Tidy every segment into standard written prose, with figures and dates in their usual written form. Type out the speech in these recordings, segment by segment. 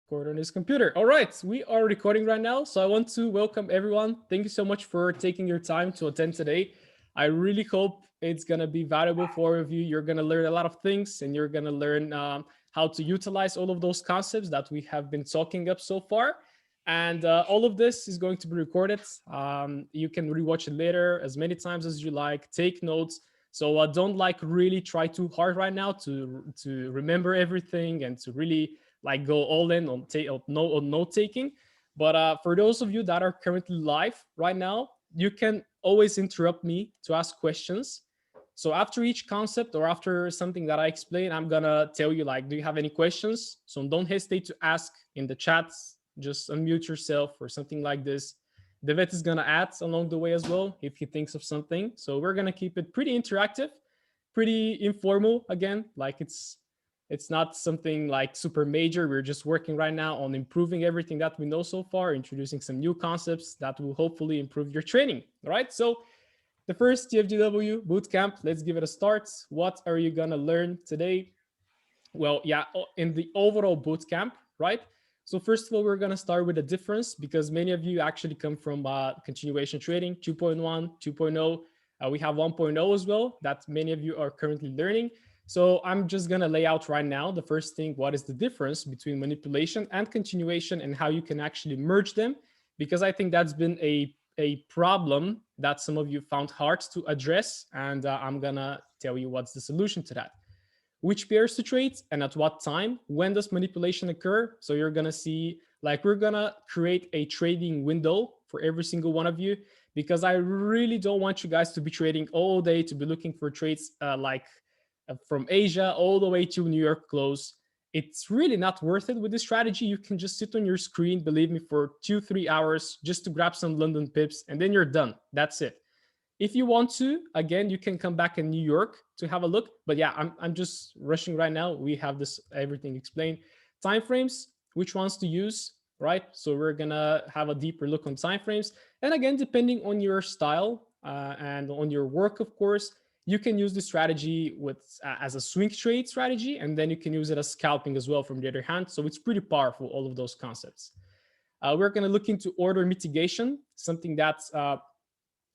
Record on his computer. All right, we are recording right now. So I want to welcome everyone. Thank you so much for taking your time to attend today. I really hope it's going to be valuable for all of you. You're going to learn a lot of things and you're going to learn how to utilize all of those concepts that we have been talking up so far. And all of this is going to be recorded. You can rewatch it later as many times as you like. Take notes. So don't like really try too hard right now to remember everything and to really like go all in on note taking. But for those of you that are currently live right now, you can always interrupt me to ask questions. So after each concept or after something that I explain, I'm gonna tell you like, do you have any questions? So don't hesitate to ask in the chats. Just unmute yourself or something like this. Devet is gonna add along the way as well if he thinks of something. So we're gonna keep it pretty interactive, pretty informal again. Like it's not something like super major. We're just working right now on improving everything that we know so far, introducing some new concepts that will hopefully improve your training. All right. So the first TFGW bootcamp, let's give it a start. What are you gonna learn today? Well, yeah, in the overall bootcamp, right? So first of all, we're gonna start with a difference because many of you actually come from continuation trading 2.1, 2.0. We have 1.0 as well that many of you are currently learning. So I'm just gonna lay out right now the first thing, what is the difference between manipulation and continuation and how you can actually merge them, because I think that's been a problem that some of you found hard to address, and I'm gonna tell you what's the solution to that. Which pairs to trade and at what time, when does manipulation occur. So you're gonna see, like, we're gonna create a trading window for every single one of you, because I really don't want you guys to be trading all day, to be looking for trades from Asia all the way to New York close. It's really not worth it with this strategy. You can just sit on your screen, believe me, for 2-3 hours just to grab some London pips, and then you're done. That's it. If you want to, again, you can come back in New York to have a look. But yeah, I'm just rushing right now. We have this everything explained. Time frames, which ones to use, right? So we're gonna have a deeper look on time frames. And again, depending on your style and on your work, of course, you can use the strategy with as a swing trade strategy, and then you can use it as scalping as well from the other hand. So it's pretty powerful, all of those concepts. We're gonna look into order mitigation, something that's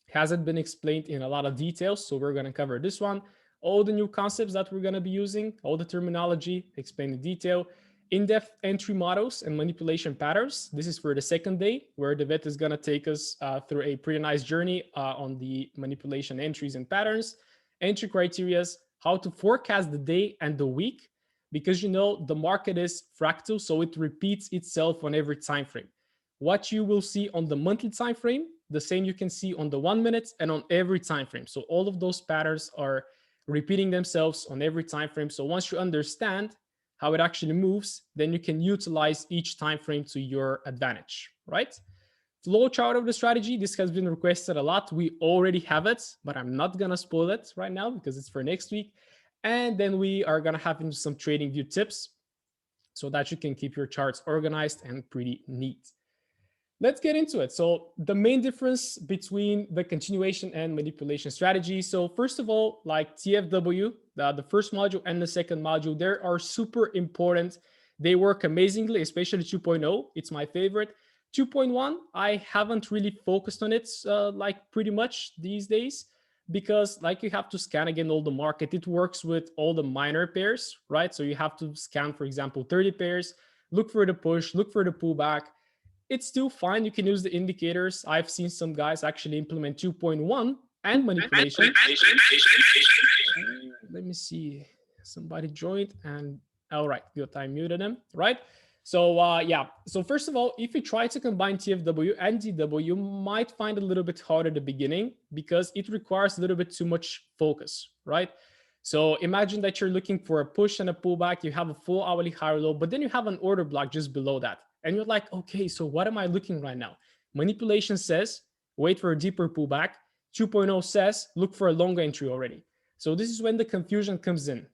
hasn't been explained in a lot of details. So we're going to cover this one, all the new concepts that we're going to be using, all the terminology, explain in detail, in-depth entry models and manipulation patterns. This is for the second day, where the vet is going to take us through a pretty nice journey on the manipulation entries and patterns, entry criterias, how to forecast the day and the week, because you know the market is fractal, so it repeats itself on every time frame. What you will see on the monthly time frame, the same you can see on the 1 minute and on every time frame. So all of those patterns are repeating themselves on every time frame. So once you understand how it actually moves, then you can utilize each time frame to your advantage, right? Flow chart of the strategy. This has been requested a lot. We already have it, but I'm not gonna spoil it right now because it's for next week. And then we are gonna have some trading view tips so that you can keep your charts organized and pretty neat. Let's get into it. So the main difference between the continuation and manipulation strategy. So first of all, like TFW, the first module and the second module, they are super important. They work amazingly, especially 2.0. It's my favorite. 2.1, I haven't really focused on it like pretty much these days, because like you have to scan again all the market. It works with all the minor pairs, right? So you have to scan, for example, 30 pairs, look for the push, look for the pullback. It's still fine. You can use the indicators. I've seen some guys actually implement 2.1 and manipulation. Let me see. Somebody joined, and all right, good. I muted them, right? So yeah. So first of all, if you try to combine TFW and DW, you might find it a little bit hard at the beginning because it requires a little bit too much focus, right? So imagine that you're looking for a push and a pullback. You have a full hourly high or low, but then you have an order block just below that. And you're like, okay, so what am I looking right now? Manipulation says, wait for a deeper pullback. 2.0 says, look for a long entry already. So this is when the confusion comes in,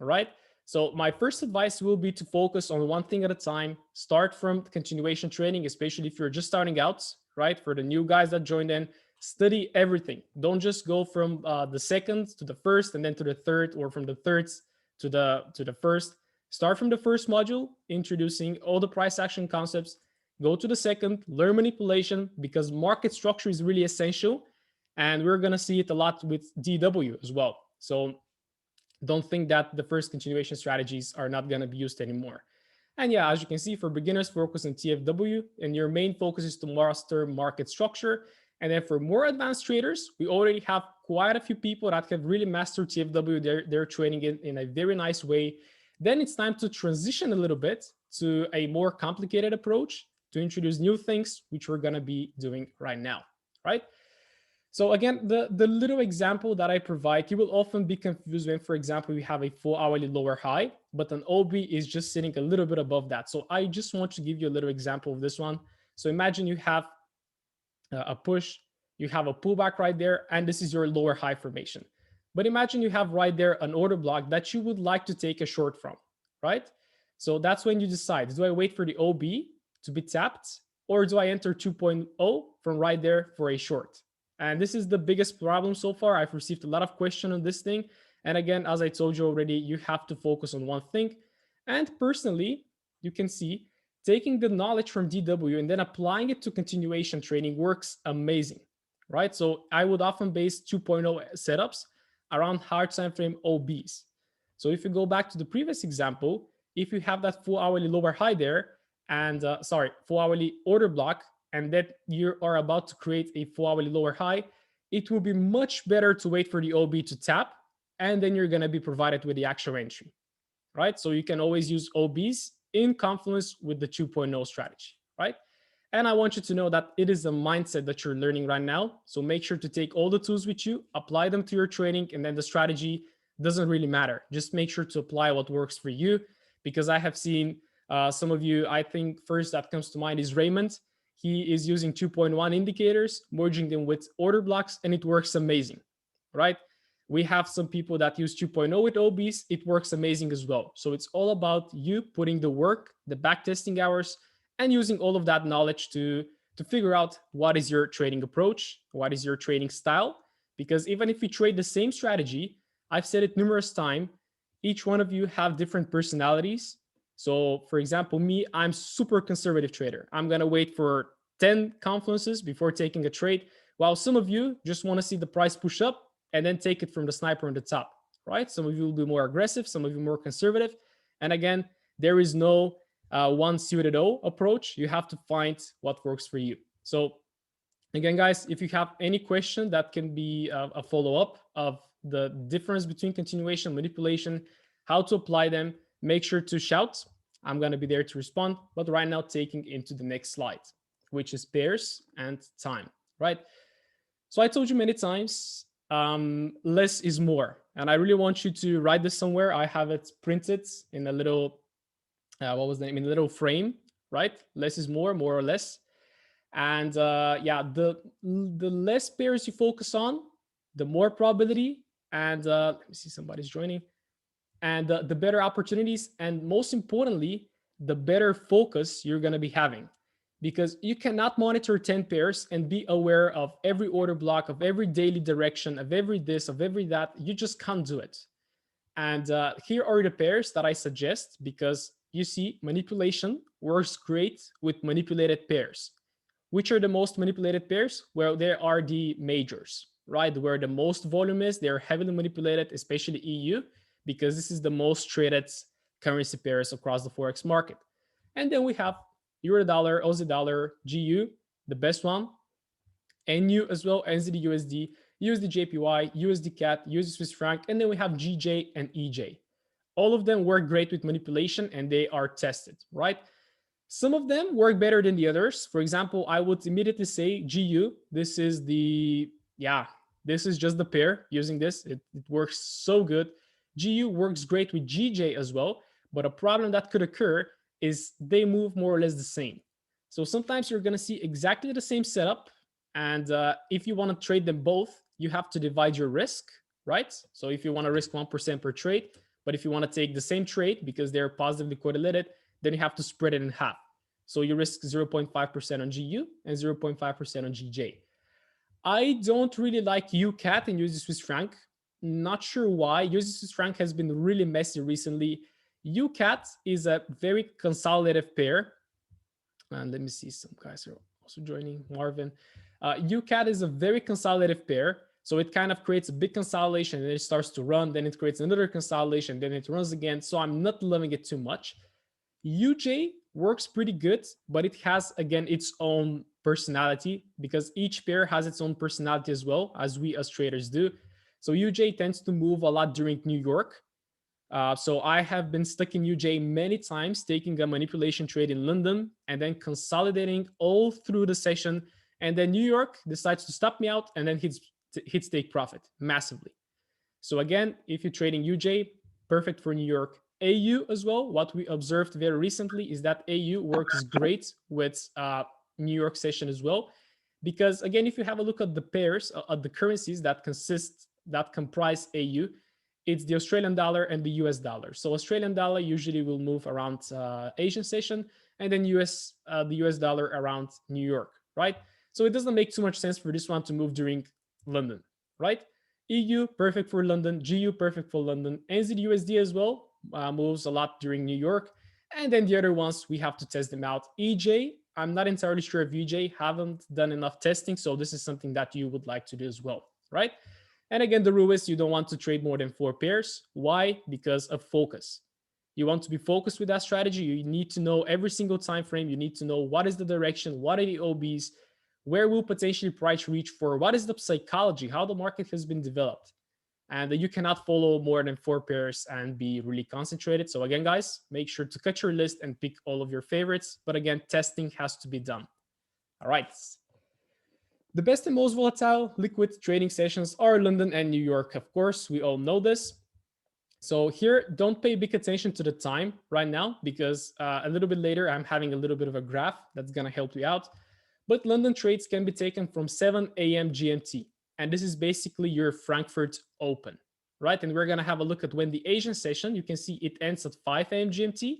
all right? So my first advice will be to focus on one thing at a time. Start from continuation training, especially if you're just starting out, right? For the new guys that joined in, study everything. Don't just go from the second to the first and then to the third, or from the third to the first. Start from the first module, introducing all the price action concepts. Go to the second, learn manipulation, because market structure is really essential. And we're going to see it a lot with DW as well. So don't think that the first continuation strategies are not going to be used anymore. And yeah, as you can see, for beginners, focus on TFW, and your main focus is to master market structure. And then for more advanced traders, we already have quite a few people that have really mastered TFW. They're training it in a very nice way. Then it's time to transition a little bit to a more complicated approach to introduce new things, which we're going to be doing right now, right? So again, the little example that I provide, you will often be confused when, for example, we have a 4-hourly lower high, but an OB is just sitting a little bit above that. So I just want to give you a little example of this one. So imagine you have a push, you have a pullback right there, and this is your lower high formation. But imagine you have right there an order block that you would like to take a short from, right? So that's when you decide, do I wait for the OB to be tapped, or do I enter 2.0 from right there for a short? And this is the biggest problem so far. I've received a lot of questions on this thing. And again, as I told you already, you have to focus on one thing. And personally, you can see taking the knowledge from DW and then applying it to continuation trading works amazing, right? So I would often base 2.0 setups around hard time frame OBs. So if you go back to the previous example, if you have that 4-hourly lower high there and 4-hourly order block, and that you are about to create a 4-hourly lower high, it will be much better to wait for the OB to tap, and then you're going to be provided with the actual entry, right? So you can always use OBs in confluence with the 2.0 strategy, right? And I want you to know that it is a mindset that you're learning right now. So make sure to take all the tools with you, apply them to your trading, and then the strategy doesn't really matter. Just make sure to apply what works for you, because I have seen some of you, I think first that comes to mind is Raymond. He is using 2.1 indicators, merging them with order blocks, and it works amazing, right? We have some people that use 2.0 with OBs. It works amazing as well. So it's all about you putting the work, the back testing hours, and using all of that knowledge to figure out what is your trading approach, what is your trading style. Because even if you trade the same strategy, I've said it numerous times, each one of you have different personalities. So for example, me, I'm super conservative trader. I'm going to wait for 10 confluences before taking a trade, while some of you just want to see the price push up and then take it from the sniper on the top, right? Some of you will be more aggressive, some of you more conservative. And again, there is no one suited all approach. You have to find what works for you. So again, guys, if you have any question that can be a follow-up of the difference between continuation, manipulation, how to apply them, make sure to shout. I'm going to be there to respond. But right now, taking into the next slide, which is pairs and time, right? So I told you many times, less is more. And I really want you to write this somewhere. I have it printed in a little, what was the name? In a little frame, right? Less is more or less. And yeah, the less pairs you focus on, the more probability. And let me see, somebody's joining. And the better opportunities, and most importantly, the better focus you're going to be having, because you cannot monitor 10 pairs and be aware of every order block, of every daily direction, of every this, of every that. You just can't do it. And here are the pairs that I suggest, because you see, manipulation works great with manipulated pairs. Which are the most manipulated pairs? Well, there are the majors, right? Where the most volume is, they're heavily manipulated, especially EU, because this is the most traded currency pairs across the Forex market. And then we have Euro dollar, Aussie dollar, GU, the best one, NU as well, NZD USD, USD JPY, USD CAD, USD Swiss franc, and then we have GJ and EJ. All of them work great with manipulation and they are tested, right? Some of them work better than the others. For example, I would immediately say GU. This is this is just the pair using this. It works so good. GU works great with GJ as well, but a problem that could occur is they move more or less the same. So sometimes you're going to see exactly the same setup. And if you want to trade them both, you have to divide your risk, right? So if you want to risk 1% per trade, but if you want to take the same trade because they're positively correlated, then you have to spread it in half. So you risk 0.5% on GU and 0.5% on GJ. I don't really like UCAT and USD Swiss franc. Not sure why. USD Swiss franc has been really messy recently. UCAT is a very consolidative pair. And let me see, some guys are also joining. Marvin. UCAT is a very consolidative pair. So it kind of creates a big consolidation and it starts to run. Then it creates another consolidation. Then it runs again. So I'm not loving it too much. UJ works pretty good, but it has, again, its own personality because each pair has its own personality as well, as we as traders do. So UJ tends to move a lot during New York. So I have been stuck in UJ many times, taking a manipulation trade in London and then consolidating all through the session. And then New York decides to stop me out and then hits take profit massively. So again, if you're trading UJ, perfect for New York. AU as well, what we observed very recently is that AU works great with New York session as well. Because again, if you have a look at the pairs, at the currencies that comprise AU, it's the Australian dollar and the US dollar. So Australian dollar usually will move around Asian session, and then the US dollar around New York, right? So it doesn't make too much sense for this one to move during London, right? EU, perfect for London. GU, perfect for London. NZUSD as well, moves a lot during New York. And then the other ones, we have to test them out. EJ, I'm not entirely sure if EJ, haven't done enough testing. So this is something that you would like to do as well, right? And again, the rule is you don't want to trade more than 4 pairs. Why? Because of focus. You want to be focused with that strategy. You need to know every single time frame. You need to know what is the direction, what are the OBs, where will potentially price reach for, what is the psychology, how the market has been developed. And you cannot follow more than 4 pairs and be really concentrated. So again, guys, make sure to cut your list and pick all of your favorites. But again, testing has to be done. All right. The best and most volatile liquid trading sessions are London and New York. Of course, we all know this. So here, don't pay big attention to the time right now, because a little bit later, I'm having a little bit of a graph that's going to help you out. But London trades can be taken from 7 a.m. GMT. And this is basically your Frankfurt Open, right? And we're going to have a look at when the Asian session, you can see it ends at 5 a.m. GMT.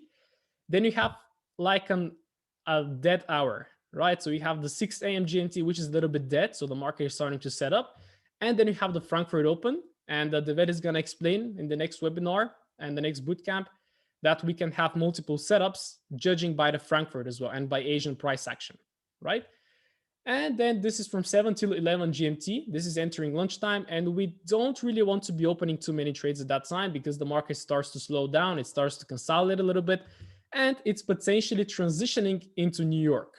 Then you have like a dead hour, right? So you have the 6 a.m. GMT, which is a little bit dead. So the market is starting to set up. And then you have the Frankfurt Open. And David is going to explain in the next webinar and the next bootcamp that we can have multiple setups judging by the Frankfurt as well and by Asian price action, right? And then this is from 7 till 11 GMT. This is entering lunchtime. And we don't really want to be opening too many trades at that time because the market starts to slow down. It starts to consolidate a little bit. And it's potentially transitioning into New York.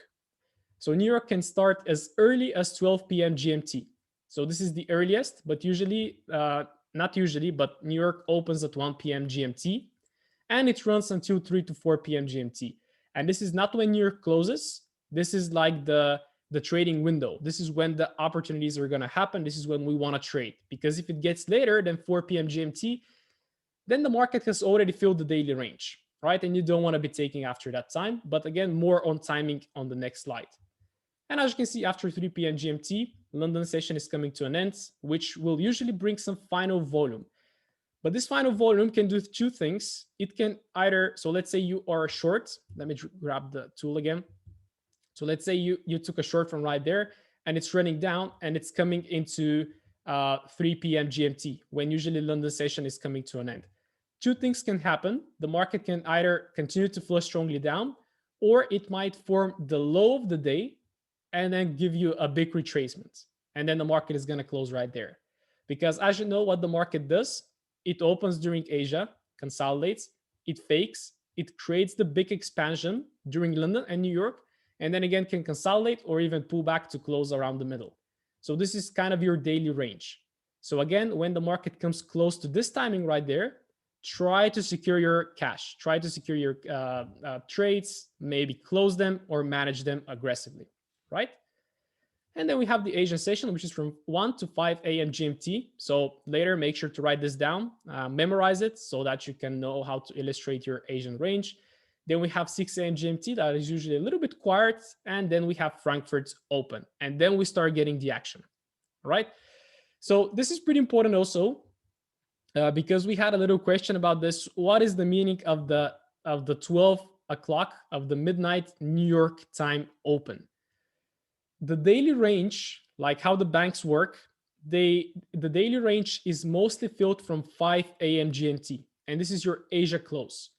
So New York can start as early as 12 p.m. GMT. So this is the earliest, but usually, not usually, but New York opens at 1 p.m. GMT. And it runs until 3 to 4 p.m. GMT. And this is not when New York closes. This is like the trading window. This is when the opportunities are going to happen. This is when we want to trade. Because if it gets later than 4 p.m. GMT, then the market has already filled the daily range, right? And you don't want to be taking after that time. But again, more on timing on the next slide. And as you can see, after 3 p.m. GMT, London session is coming to an end, which will usually bring some final volume. But this final volume can do 2 things. It can either, so let's say you are short. Let me grab the tool again. So let's say you took a short from right there and it's running down and it's coming into 3 p.m. GMT when usually London session is coming to an end. 2 things can happen. The market can either continue to flow strongly down, or it might form the low of the day and then give you a big retracement. And then the market is going to close right there. Because as you know, what the market does, it opens during Asia, consolidates, it fakes, it creates the big expansion during London and New York, and then again can consolidate or even pull back to close around the middle. So this is kind of your daily range. So again, when the market comes close to this timing right there, try to secure your cash, try to secure your trades, maybe close them or manage them aggressively, right? And then we have the Asian session, which is from 1 to 5 a.m. GMT. So later, make sure to write this down, memorize it so that you can know how to illustrate your Asian range. Then we have 6 a.m. GMT, that is usually a little bit quiet. And then we have Frankfurt Open. And then we start getting the action, all right? So this is pretty important also, because we had a little question about this. What is the meaning of the 12 o'clock of the midnight New York time open? The daily range, like how the banks work, the daily range is mostly filled from 5 a.m. GMT. And this is your Asia close.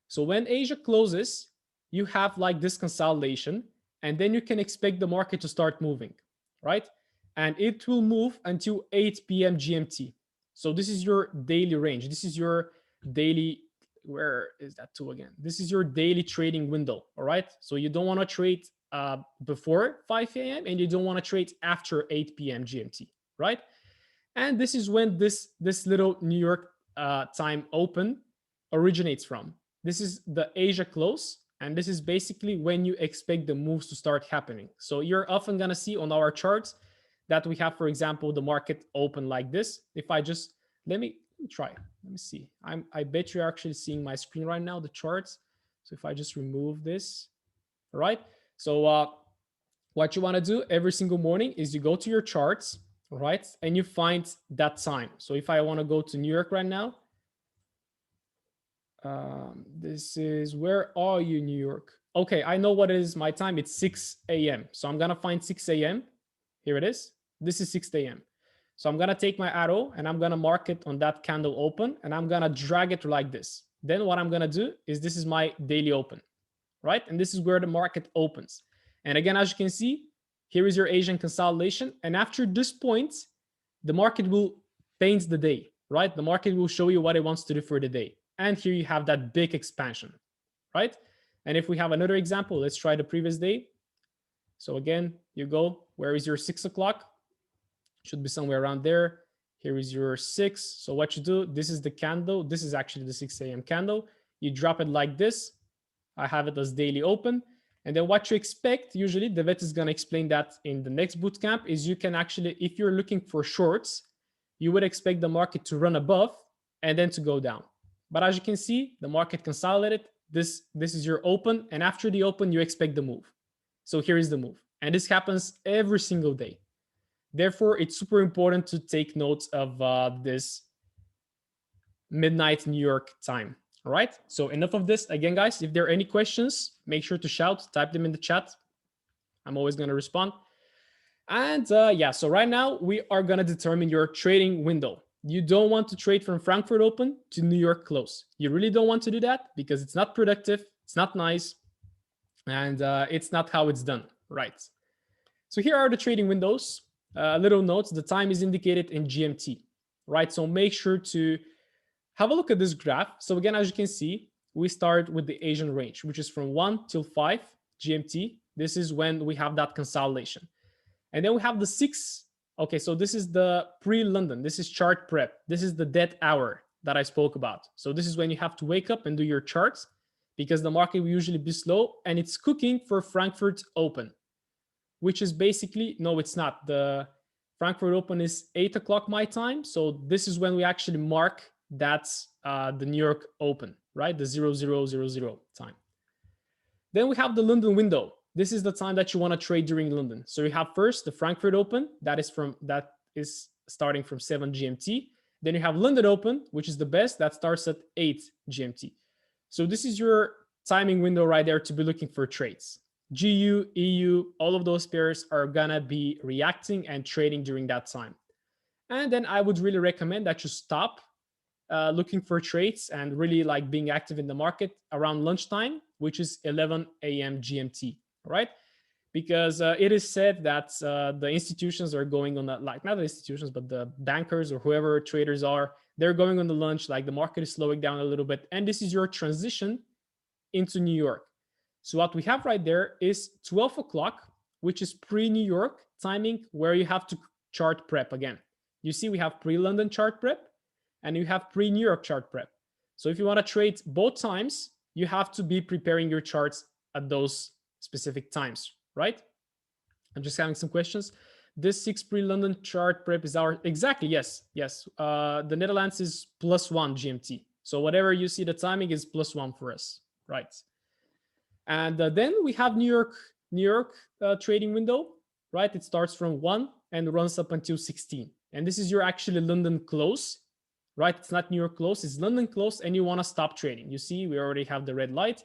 So when Asia closes, you have like this consolidation, and then you can expect the market to start moving, right? And it will move until 8 p.m. GMT. So this is your daily range. This is your daily, where is that to again? This is your daily trading window, all right? So you don't want to trade before 5 a.m. and you don't want to trade after 8 p.m. GMT, right? And this is when this little New York time open originates from. This is the Asia close, and this is basically when you expect the moves to start happening. So you're often going to see on our charts that we have, for example, the market open like this. If I just let me try, let me see. I bet you're actually seeing my screen right now, the charts. So if I just remove this, all right. So what you want to do every single morning is you go to your charts, right, and you find that time. So if I want to go to New York right now, this is, where are you, New York? Okay, I know what it is my time. It's 6 a.m. So I'm going to find 6 a.m. Here it is. This is 6 a.m. So I'm going to take my arrow and I'm going to mark it on that candle open, and I'm going to drag it like this. Then what I'm going to do is, this is my daily open, right? And this is where the market opens. And again, as you can see, here is your Asian consolidation. And after this point, the market will paint the day, right? The market will show you what it wants to do for the day. And here you have that big expansion, right? And if we have another example, let's try the previous day. So again, you go, where is your 6 o'clock? Should be somewhere around there. Here is your 6. So what you do, this is the candle. This is actually the 6 a.m. candle. You drop it like this. I have it as daily open. And then what you expect, usually Devet is going to explain that in the next bootcamp, is you can actually, if you're looking for shorts, you would expect the market to run above and then to go down. But as you can see, the market consolidated. This is your open. And after the open, you expect the move. So here is the move. And this happens every single day. Therefore, it's super important to take notes of this midnight New York time. All right. So enough of this. Again, guys, if there are any questions, make sure to shout, type them in the chat. I'm always going to respond. And yeah, so right now we are going to determine your trading window. You don't want to trade from Frankfurt open to New York close. You really don't want to do that because it's not productive. It's not nice. And it's not how it's done. Right. So here are the trading windows. Little notes. The time is indicated in GMT. Right. So make sure to have a look at this graph. So again, as you can see, we start with the Asian range, which is from 1 till 5 GMT. This is when we have that consolidation. And then we have the 6. Okay, so this is the pre-London. This is chart prep. This is the dead hour that I spoke about. So this is when you have to wake up and do your charts because the market will usually be slow and it's cooking for Frankfurt open, which is basically, no, it's not. The Frankfurt open is 8 o'clock my time. So this is when we actually mark that's the New York open, right? The 0000 time. Then we have the London window. This is the time that you want to trade during London. So you have first the Frankfurt open, that is starting from 7 GMT. Then you have London open, which is the best, that starts at 8 GMT. So this is your timing window right there to be looking for trades. GU, EU, all of those pairs are gonna be reacting and trading during that time. And then I would really recommend that you stop looking for trades and really like being active in the market around lunchtime, which is 11 a.m. GMT, right? Because it is said that the institutions are going on that, like not the institutions, but the bankers or whoever traders are, they're going on the lunch, like the market is slowing down a little bit. And this is your transition into New York. So what we have right there is 12 o'clock, which is pre-New York timing, where you have to chart prep again. You see, we have pre-London chart prep and you have pre-New York chart prep. So if you want to trade both times, you have to be preparing your charts at those specific times, right? I'm just having some questions. This 6 pre-London chart prep is our, exactly, yes. The Netherlands is +1 GMT. So whatever you see the timing is +1 for us, right? And then we have New York trading window, right? It starts from 1 and runs up until 16. And this is your actually London close, right? It's not New York close, it's London close, and you want to stop trading. You see, we already have the red light.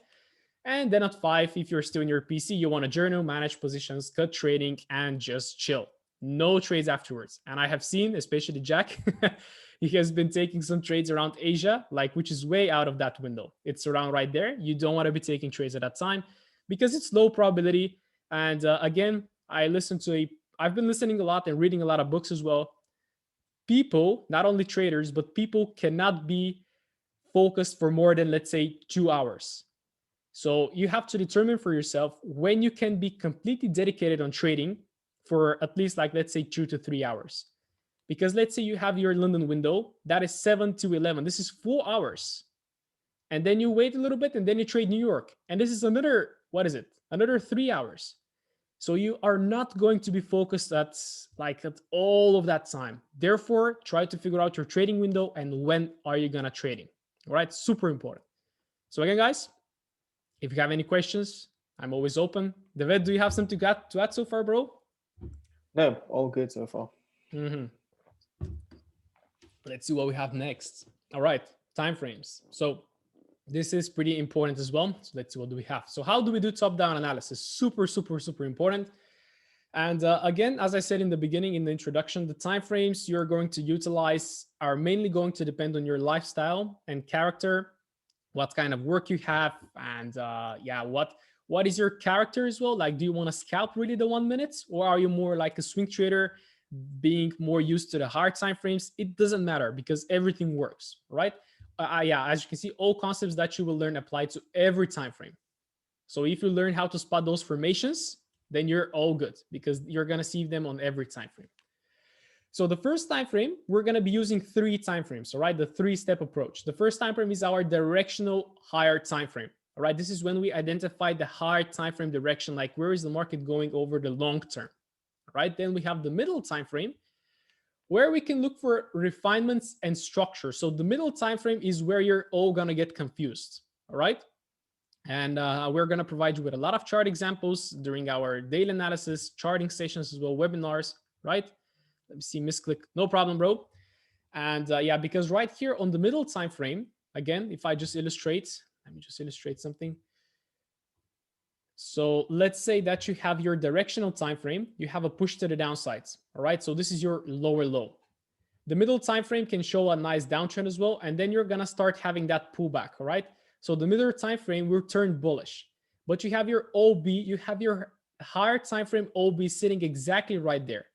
And then at 5, if you're still in your PC, you want to journal, manage positions, cut trading, and just chill. No trades afterwards. And I have seen, especially Jack, he has been taking some trades around Asia, like which is way out of that window. It's around right there. You don't want to be taking trades at that time because it's low probability. And again, I've been listening a lot and reading a lot of books as well. People, not only traders, but people cannot be focused for more than, let's say, 2 hours. So you have to determine for yourself when you can be completely dedicated on trading for at least, like, let's say 2 to 3 hours. Because let's say you have your London window, that is 7 to 11. This is 4 hours. And then you wait a little bit and then you trade New York. And this is another, what is it? Another 3 hours. So you are not going to be focused at all of that time. Therefore, try to figure out your trading window and when are you gonna trading. All right, super important. So again, guys, if you have any questions, I'm always open. David, do you have something to add so far, bro? No, all good so far. Let's see what we have next. All right, time frames. So this is pretty important as well. So let's see what do we have. So how do we do top-down analysis? Super, super, super important. And again, as I said in the beginning, in the introduction, the time frames you're going to utilize are mainly going to depend on your lifestyle and character, what kind of work you have, and what is your character as well? Like, do you want to scalp really the 1 minute, or are you more like a swing trader, being more used to the hard time frames? It doesn't matter because everything works, right? As you can see, all concepts that you will learn apply to every time frame. So if you learn how to spot those formations, then you're all good because you're going to see them on every time frame. So the first time frame, we're going to be using 3 time frames, all right? The 3-step approach. The first time frame is our directional higher time frame, all right? This is when we identify the higher time frame direction, like where is the market going over the long term, all right? Then we have the middle time frame, where we can look for refinements and structure. So the middle time frame is where you're all going to get confused, all right? And we're going to provide you with a lot of chart examples during our daily analysis, charting sessions as well, webinars, right? Let me see, misclick. No problem, bro. And because right here on the middle time frame, again, if I just illustrate, let me just illustrate something. So let's say that you have your directional time frame, you have a push to the downsides, all right? So this is your lower low. The middle time frame can show a nice downtrend as well, and then you're gonna start having that pullback, all right? So the middle time frame will turn bullish, but you have your OB, you have your higher time frame OB sitting exactly right there.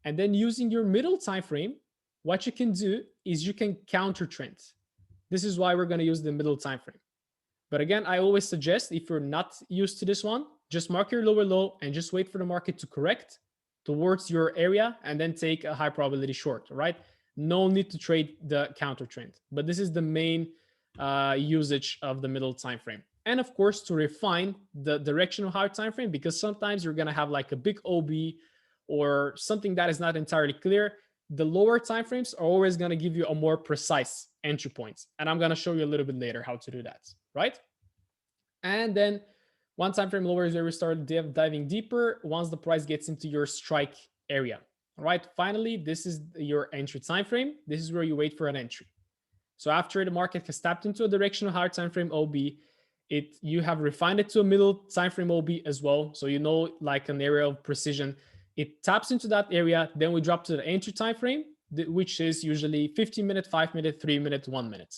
And then using your middle time frame, what you can do is you can counter trend. This is why we're gonna use the middle time frame. But again, I always suggest if you're not used to this one, just mark your lower low and just wait for the market to correct towards your area and then take a high probability short, right? No need to trade the counter trend, but this is the main usage of the middle time frame. And of course, to refine the directional higher time frame, because sometimes you're gonna have like a big OB or something that is not entirely clear. The lower time frames are always gonna give you a more precise entry point. And I'm gonna show you a little bit later how to do that, right? And then one time frame lower is where we start diving deeper once the price gets into your strike area. All right, finally, this is your entry time frame. This is where you wait for an entry. So after the market has tapped into a directional higher time frame OB, you have refined it to a middle time frame OB as well. So you know, like an area of precision. It taps into that area, then we drop to the entry time frame, which is usually 15 minute, 5 minute, 3 minute, 1 minute,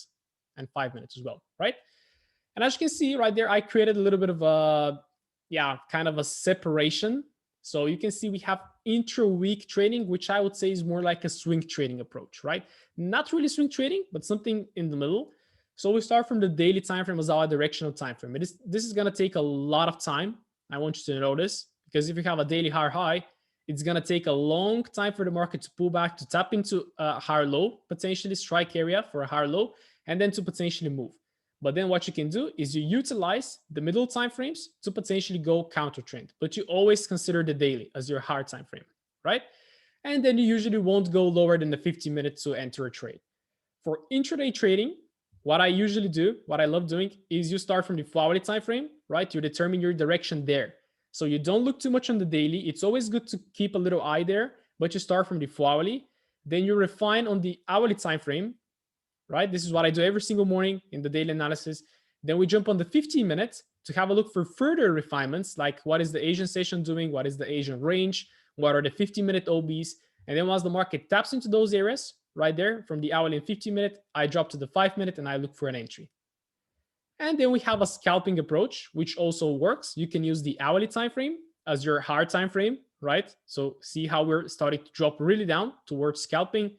and 5 minutes as well, right? And as you can see right there, I created a little bit of a, kind of a separation. So you can see we have intra-week trading, which I would say is more like a swing trading approach, right? Not really swing trading, but something in the middle. So we start from the daily time frame as our directional time frame. This is going to take a lot of time. I want you to know this, because if you have a daily high, it's going to take a long time for the market to pull back, to tap into a higher low, potentially strike area for a higher low, and then to potentially move. But then what you can do is you utilize the middle time frames to potentially go counter trend, but you always consider the daily as your higher time frame, right? And then you usually won't go lower than the 50 minutes to enter a trade. For intraday trading, what I usually do, what I love doing, is you start from the hourly time frame, right? You determine your direction there. So you don't look too much on the daily. It's always good to keep a little eye there, but you start from the hourly. Then you refine on the hourly time frame, right? This is what I do every single morning in the daily analysis. Then we jump on the 15 minutes to have a look for further refinements, like what is the Asian session doing? What is the Asian range? What are the 15-minute OBs? And then once the market taps into those areas, right there from the hourly and 15-minute. I drop to the 5-minute and I look for an entry. And then we have a scalping approach, which also works. You can use the hourly time frame as your hard time frame, right? So see how we're starting to drop really down towards scalping.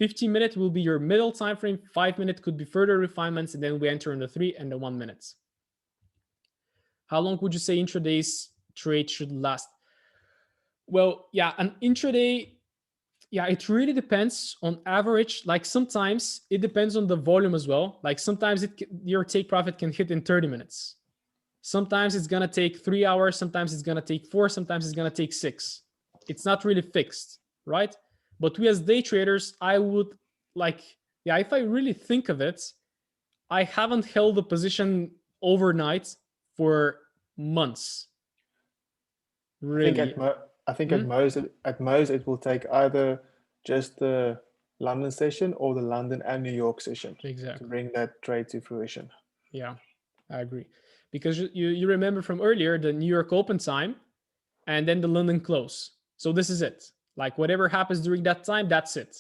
15-minute will be your middle time frame. 5-minute could be further refinements, and then we enter in the 3 and the 1 minutes. How long would you say intraday's trade should last? Well, yeah, an intraday, yeah, it really depends on average. Like sometimes it depends on the volume as well. Like sometimes your take profit can hit in 30 minutes. Sometimes it's gonna take 3 hours. Sometimes it's gonna take 4. Sometimes it's gonna take 6. It's not really fixed, right? But we as day traders, I would like, yeah, if I really think of it, I haven't held a position overnight for months. Really. I think at most it will take either just the London session or the London and New York session Exactly. to bring that trade to fruition. Yeah, I agree. Because you remember from earlier the New York open time and then the London close. So this is it. Like whatever happens during that time, that's it.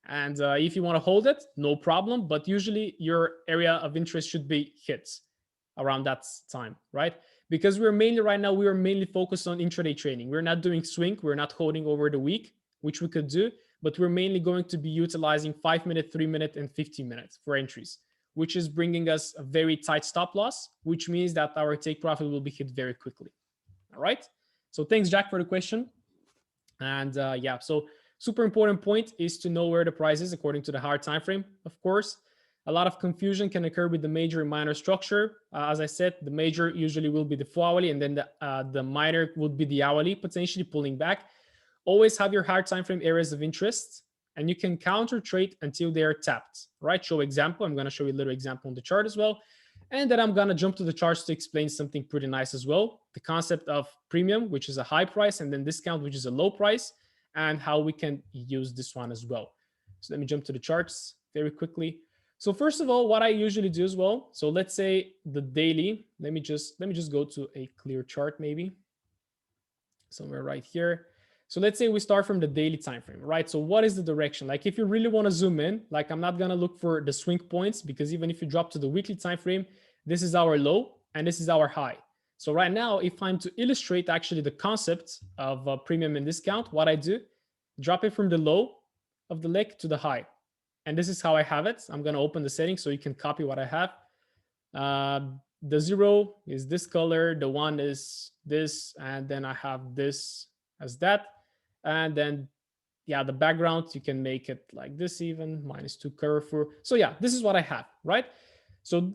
And if you want to hold it, no problem. But usually your area of interest should be hit around that time, right? Because we're mainly focused on intraday trading. We're not doing swing. We're not holding over the week, which we could do, but we're mainly going to be utilizing 5-minute, 3-minute, and 15 minutes for entries, which is bringing us a very tight stop loss, which means that our take profit will be hit very quickly. All right. So thanks, Jack, for the question. And yeah, so super important point is to know where the price is according to the hard time frame, of course. A lot of confusion can occur with the major and minor structure. As I said, the major usually will be the 4 hourly, and then the minor would be the hourly, potentially pulling back. Always have your hard time frame areas of interest, and you can counter trade until they are tapped, right? Show example. I'm going to show you a little example on the chart as well. And then I'm going to jump to the charts to explain something pretty nice as well. The concept of premium, which is a high price, and then discount, which is a low price, and how we can use this one as well. So let me jump to the charts very quickly. So first of all, what I usually do as well, so let's say the daily, let me just go to a clear chart maybe, somewhere right here. So let's say we start from the daily time frame, right? So what is the direction? Like if you really want to zoom in, like I'm not going to look for the swing points, because even if you drop to the weekly time frame, this is our low and this is our high. So right now, if I'm to illustrate actually the concept of premium and discount, what I do, drop it from the low of the leg to the high. And this is how I have it. I'm going to open the settings so you can copy what I have. The 0 is this color. The 1 is this. And then I have this as that. And then, yeah, the background, you can make it like this even, -2 Carrefour. So yeah, this is what I have, right? So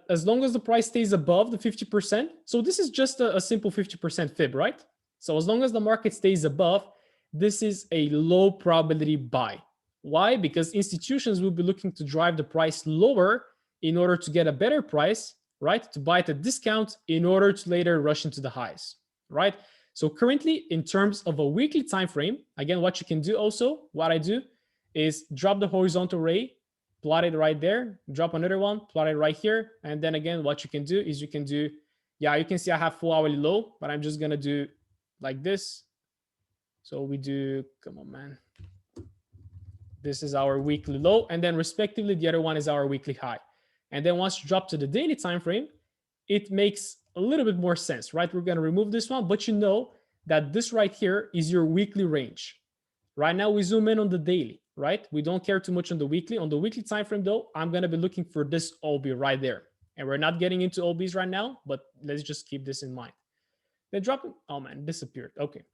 as long as the price stays above the 50%, so this is just a simple 50% fib, right? So as long as the market stays above, this is a low probability buy. Why? Because institutions will be looking to drive the price lower in order to get a better price, right? To buy at a discount in order to later rush into the highs, right? So currently, in terms of a weekly time frame, again, what you can do also, what I do is drop the horizontal ray, plot it right there, drop another one, plot it right here. And then again, what you can do is you can do, yeah, you can see I have 4 hourly low, but I'm just going to do like this. So we do, come on, man. This is our weekly low, and then respectively, the other one is our weekly high. And then once you drop to the daily time frame, it makes a little bit more sense, right? We're going to remove this one, but you know that this right here is your weekly range. Right now, we zoom in on the daily, right? We don't care too much on the weekly. On the weekly time frame, though, I'm going to be looking for this OB right there. And we're not getting into OBs right now, but let's just keep this in mind. Then dropping, oh man, disappeared. Okay.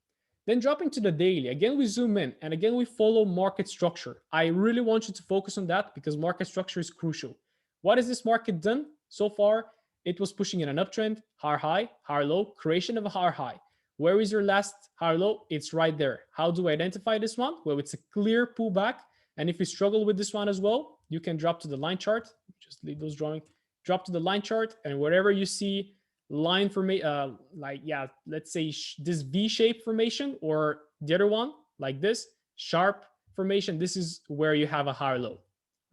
Then dropping to the daily, again, we zoom in and again, we follow market structure. I really want you to focus on that because market structure is crucial. What has this market done so far? It was pushing in an uptrend, higher high, higher low, creation of a higher high. Where is your last higher low? It's right there. How do I identify this one? Well, it's a clear pullback. And if you struggle with this one as well, you can drop to the line chart. Just leave those drawing. Drop to the line chart, and wherever you see line formation, like, yeah, let's say this V-shaped formation or the other one like this sharp formation, this is where you have a higher low,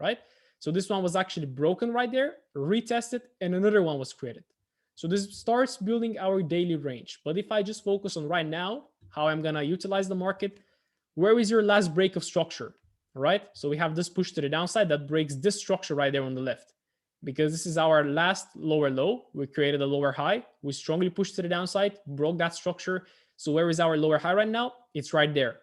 right? So this one was actually broken right there, retested, and another one was created. So this starts building our daily range. But if I just focus on right now, how I'm going to utilize the market, where is your last break of structure? right? So we have this push to the downside that breaks this structure right there on the left. Because this is our last lower low, we created a lower high. We strongly pushed to the downside, broke that structure. So where is our lower high right now? It's right there.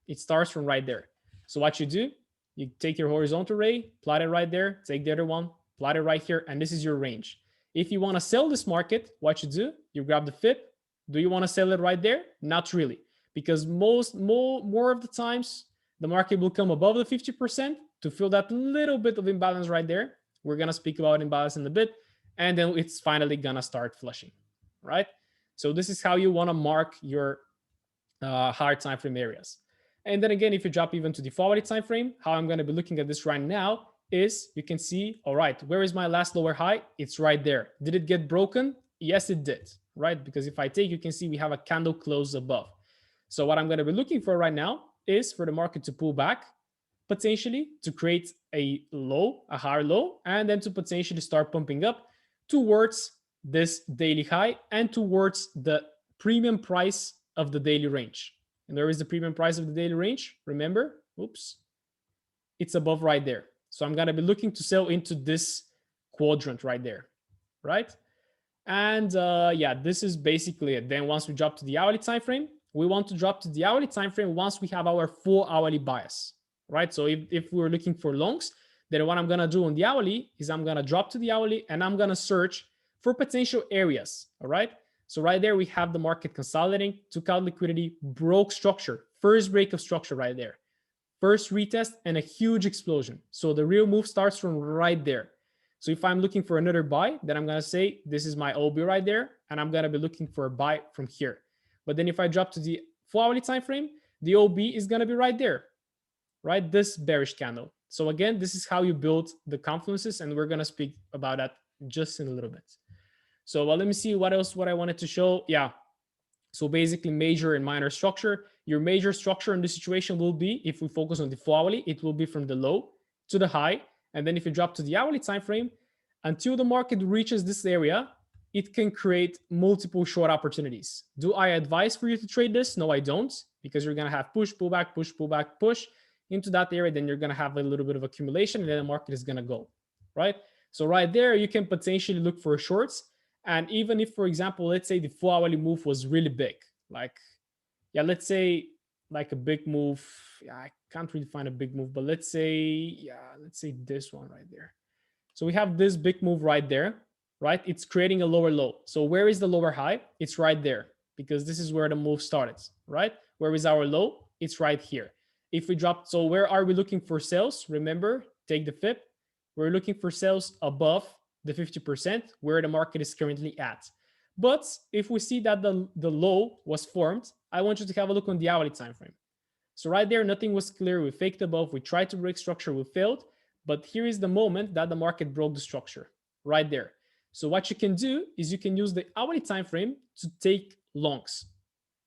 It starts from right there. So what you do, you take your horizontal ray, plot it right there, take the other one, plot it right here, and this is your range. If you want to sell this market, what you do, you grab the FIP. Do you want to sell it right there? Not really, because more of the times, the market will come above the 50% to fill that little bit of imbalance right there. We're going to speak about imbalance in a bit, and then it's finally going to start flushing, right? So this is how you want to mark your higher time frame areas. And then again, if you drop even to the 4-hourly time frame, how I'm going to be looking at this right now is you can see, all right, where is my last lower high? It's right there. Did it get broken? Yes, it did, right? Because if I take, you can see we have a candle close above. So what I'm going to be looking for right now is for the market to pull back, potentially to create a low, a higher low, and then to potentially start pumping up towards this daily high and towards the premium price of the daily range. And where is the premium price of the daily range? Remember, oops, it's above right there. So I'm going to be looking to sell into this quadrant right there, right? And yeah, this is basically it. Then once we drop to the hourly time frame, we want to drop to the hourly time frame once we have our 4-hourly bias, right? So if we're looking for longs, then what I'm going to do on the hourly is I'm going to drop to the hourly and I'm going to search for potential areas, all right? So right there, we have the market consolidating, took out liquidity, broke structure, first break of structure right there. First retest and a huge explosion. So the real move starts from right there. So if I'm looking for another buy, then I'm going to say, this is my OB right there. And I'm going to be looking for a buy from here. But then if I drop to the 4-hourly time frame, the OB is going to be right there, right? This bearish candle. So again, this is how you build the confluences. And we're going to speak about that just in a little bit. So let me see what I wanted to show. Yeah. So basically major and minor structure. Your major structure in this situation will be, if we focus on the 4-hourly, it will be from the low to the high. And then if you drop to the hourly time frame, until the market reaches this area, it can create multiple short opportunities. Do I advise for you to trade this? No, I don't, because you're going to have push, pullback, push, pullback, push into that area. Then you're going to have a little bit of accumulation and then the market is going to go, right? So right there, you can potentially look for shorts. And even if, for example, let's say the 4-hourly move was really big, like, yeah, let's say like a big move. Yeah, I can't really find a big move, but let's say, yeah, let's say this one right there. So we have this big move right there, right? It's creating a lower low. So where is the lower high? It's right there, because this is where the move started, right? Where is our low? It's right here. If we drop, so where are we looking for sales? Remember, take the FIP. We're looking for sales above the 50% where the market is currently at. But if we see that the low was formed, I want you to have a look on the hourly time frame. So right there, nothing was clear. We faked above. We tried to break structure. We failed. But here is the moment that the market broke the structure right there. So what you can do is you can use the hourly time frame to take longs.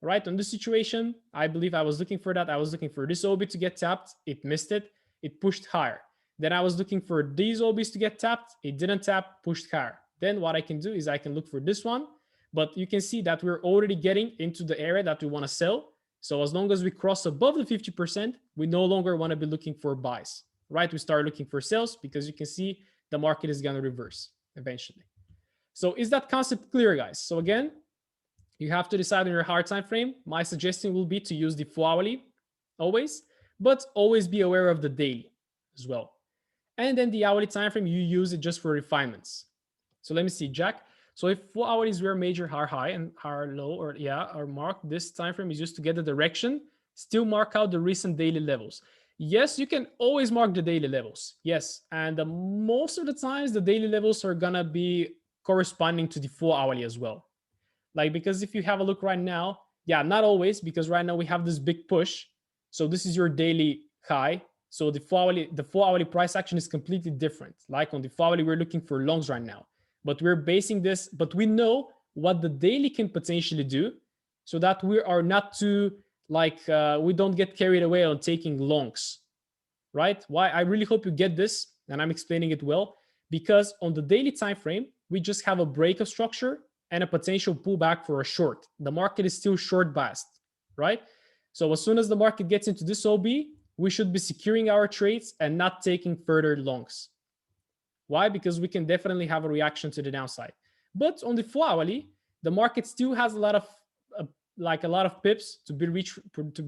Right? On this situation, I believe I was looking for that. I was looking for this OB to get tapped. It missed it. It pushed higher. Then I was looking for these OBs to get tapped. It didn't tap, pushed higher. Then what I can do is I can look for this one. But you can see that we're already getting into the area that we want to sell. So as long as we cross above the 50%, we no longer want to be looking for buys, right? We start looking for sales because you can see the market is going to reverse eventually. So is that concept clear, guys? So again, you have to decide on your hard time frame. My suggestion will be to use the 4-hourly always, but always be aware of the daily as well. And then the hourly time frame, you use it just for refinements. So let me see, Jack. So if 4 hours is where major are high and are low, or yeah, are marked, this time frame is used to get the direction, still mark out the recent daily levels. Yes, you can always mark the daily levels. Yes. And most of the times the daily levels are gonna be corresponding to the 4-hourly as well. Like, because if you have a look right now, yeah, not always, because right now we have this big push. So this is your daily high. So the 4-hourly price action is completely different. Like on the 4-hourly, we're looking for longs right now, but we're basing this, but we know what the daily can potentially do so that we are not too like, we don't get carried away on taking longs, right? Why? I really hope you get this, and I'm explaining it well, because on the daily time frame, we just have a break of structure and a potential pullback for a short. The market is still short biased, right? So as soon as the market gets into this OB, we should be securing our trades and not taking further longs. Why? Because we can definitely have a reaction to the downside. But on the 4-hourly, the market still has a lot of pips to be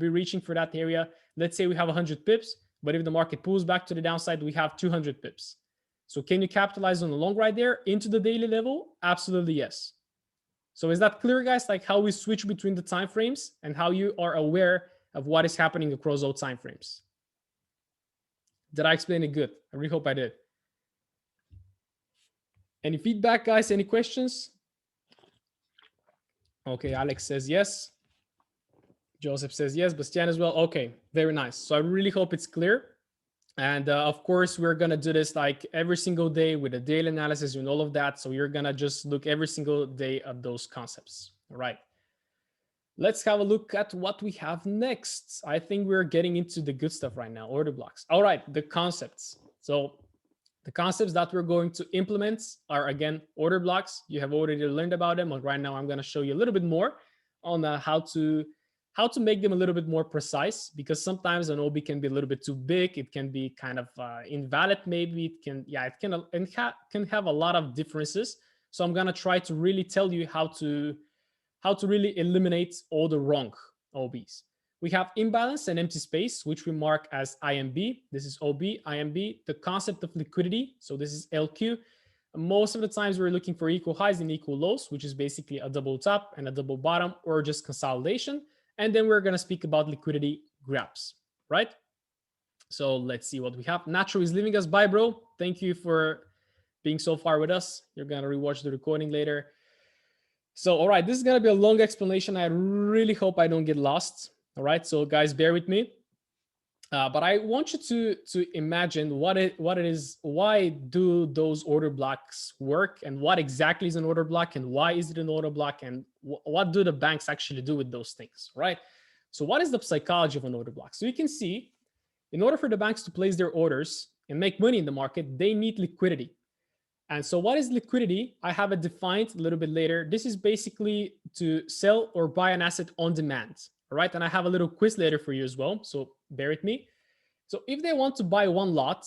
reaching for that area. Let's say we have 100 pips, but if the market pulls back to the downside, we have 200 pips. So can you capitalize on the long right there into the daily level? Absolutely yes. So is that clear, guys? Like how we switch between the time frames and how you are aware of what is happening across all time frames. Did I explain it good? I really hope I did. Any feedback, guys? Any questions? Okay, Alex says yes. Joseph says yes. Bastian as well. Okay, very nice. So I really hope it's clear. And of course, we're going to do this like every single day with a daily analysis and all of that. So you're going to just look every single day at those concepts. All right. Let's have a look at what we have next. I think we're getting into the good stuff right now, order blocks. All right, the concepts. So the concepts that we're going to implement are, again, order blocks. You have already learned about them. But right now, I'm going to show you a little bit more on how to make them a little bit more precise, because sometimes an OB can be a little bit too big. It can be kind of invalid. Maybe it can have a lot of differences. So I'm going to try to really tell you how to really eliminate all the wrong OBs. We have imbalance and empty space, which we mark as IMB. This is OB, IMB, the concept of liquidity. So this is LQ. Most of the times we're looking for equal highs and equal lows, which is basically a double top and a double bottom or just consolidation. And then we're going to speak about liquidity grabs, right? So let's see what we have. Nacho is leaving us. Bye, bro. Thank you for being so far with us. You're going to rewatch the recording later. So, all right, this is going to be a long explanation. I really hope I don't get lost. All right, so guys, bear with me. But I want you to imagine what it is, why do those order blocks work, and what exactly is an order block, and why is it an order block, and what do the banks actually do with those things, right? So what is the psychology of an order block? So you can see, in order for the banks to place their orders and make money in the market, they need liquidity. And so what is liquidity? I have it defined a little bit later. This is basically to sell or buy an asset on demand. All right. And I have a little quiz later for you as well. So bear with me. So if they want to buy one lot,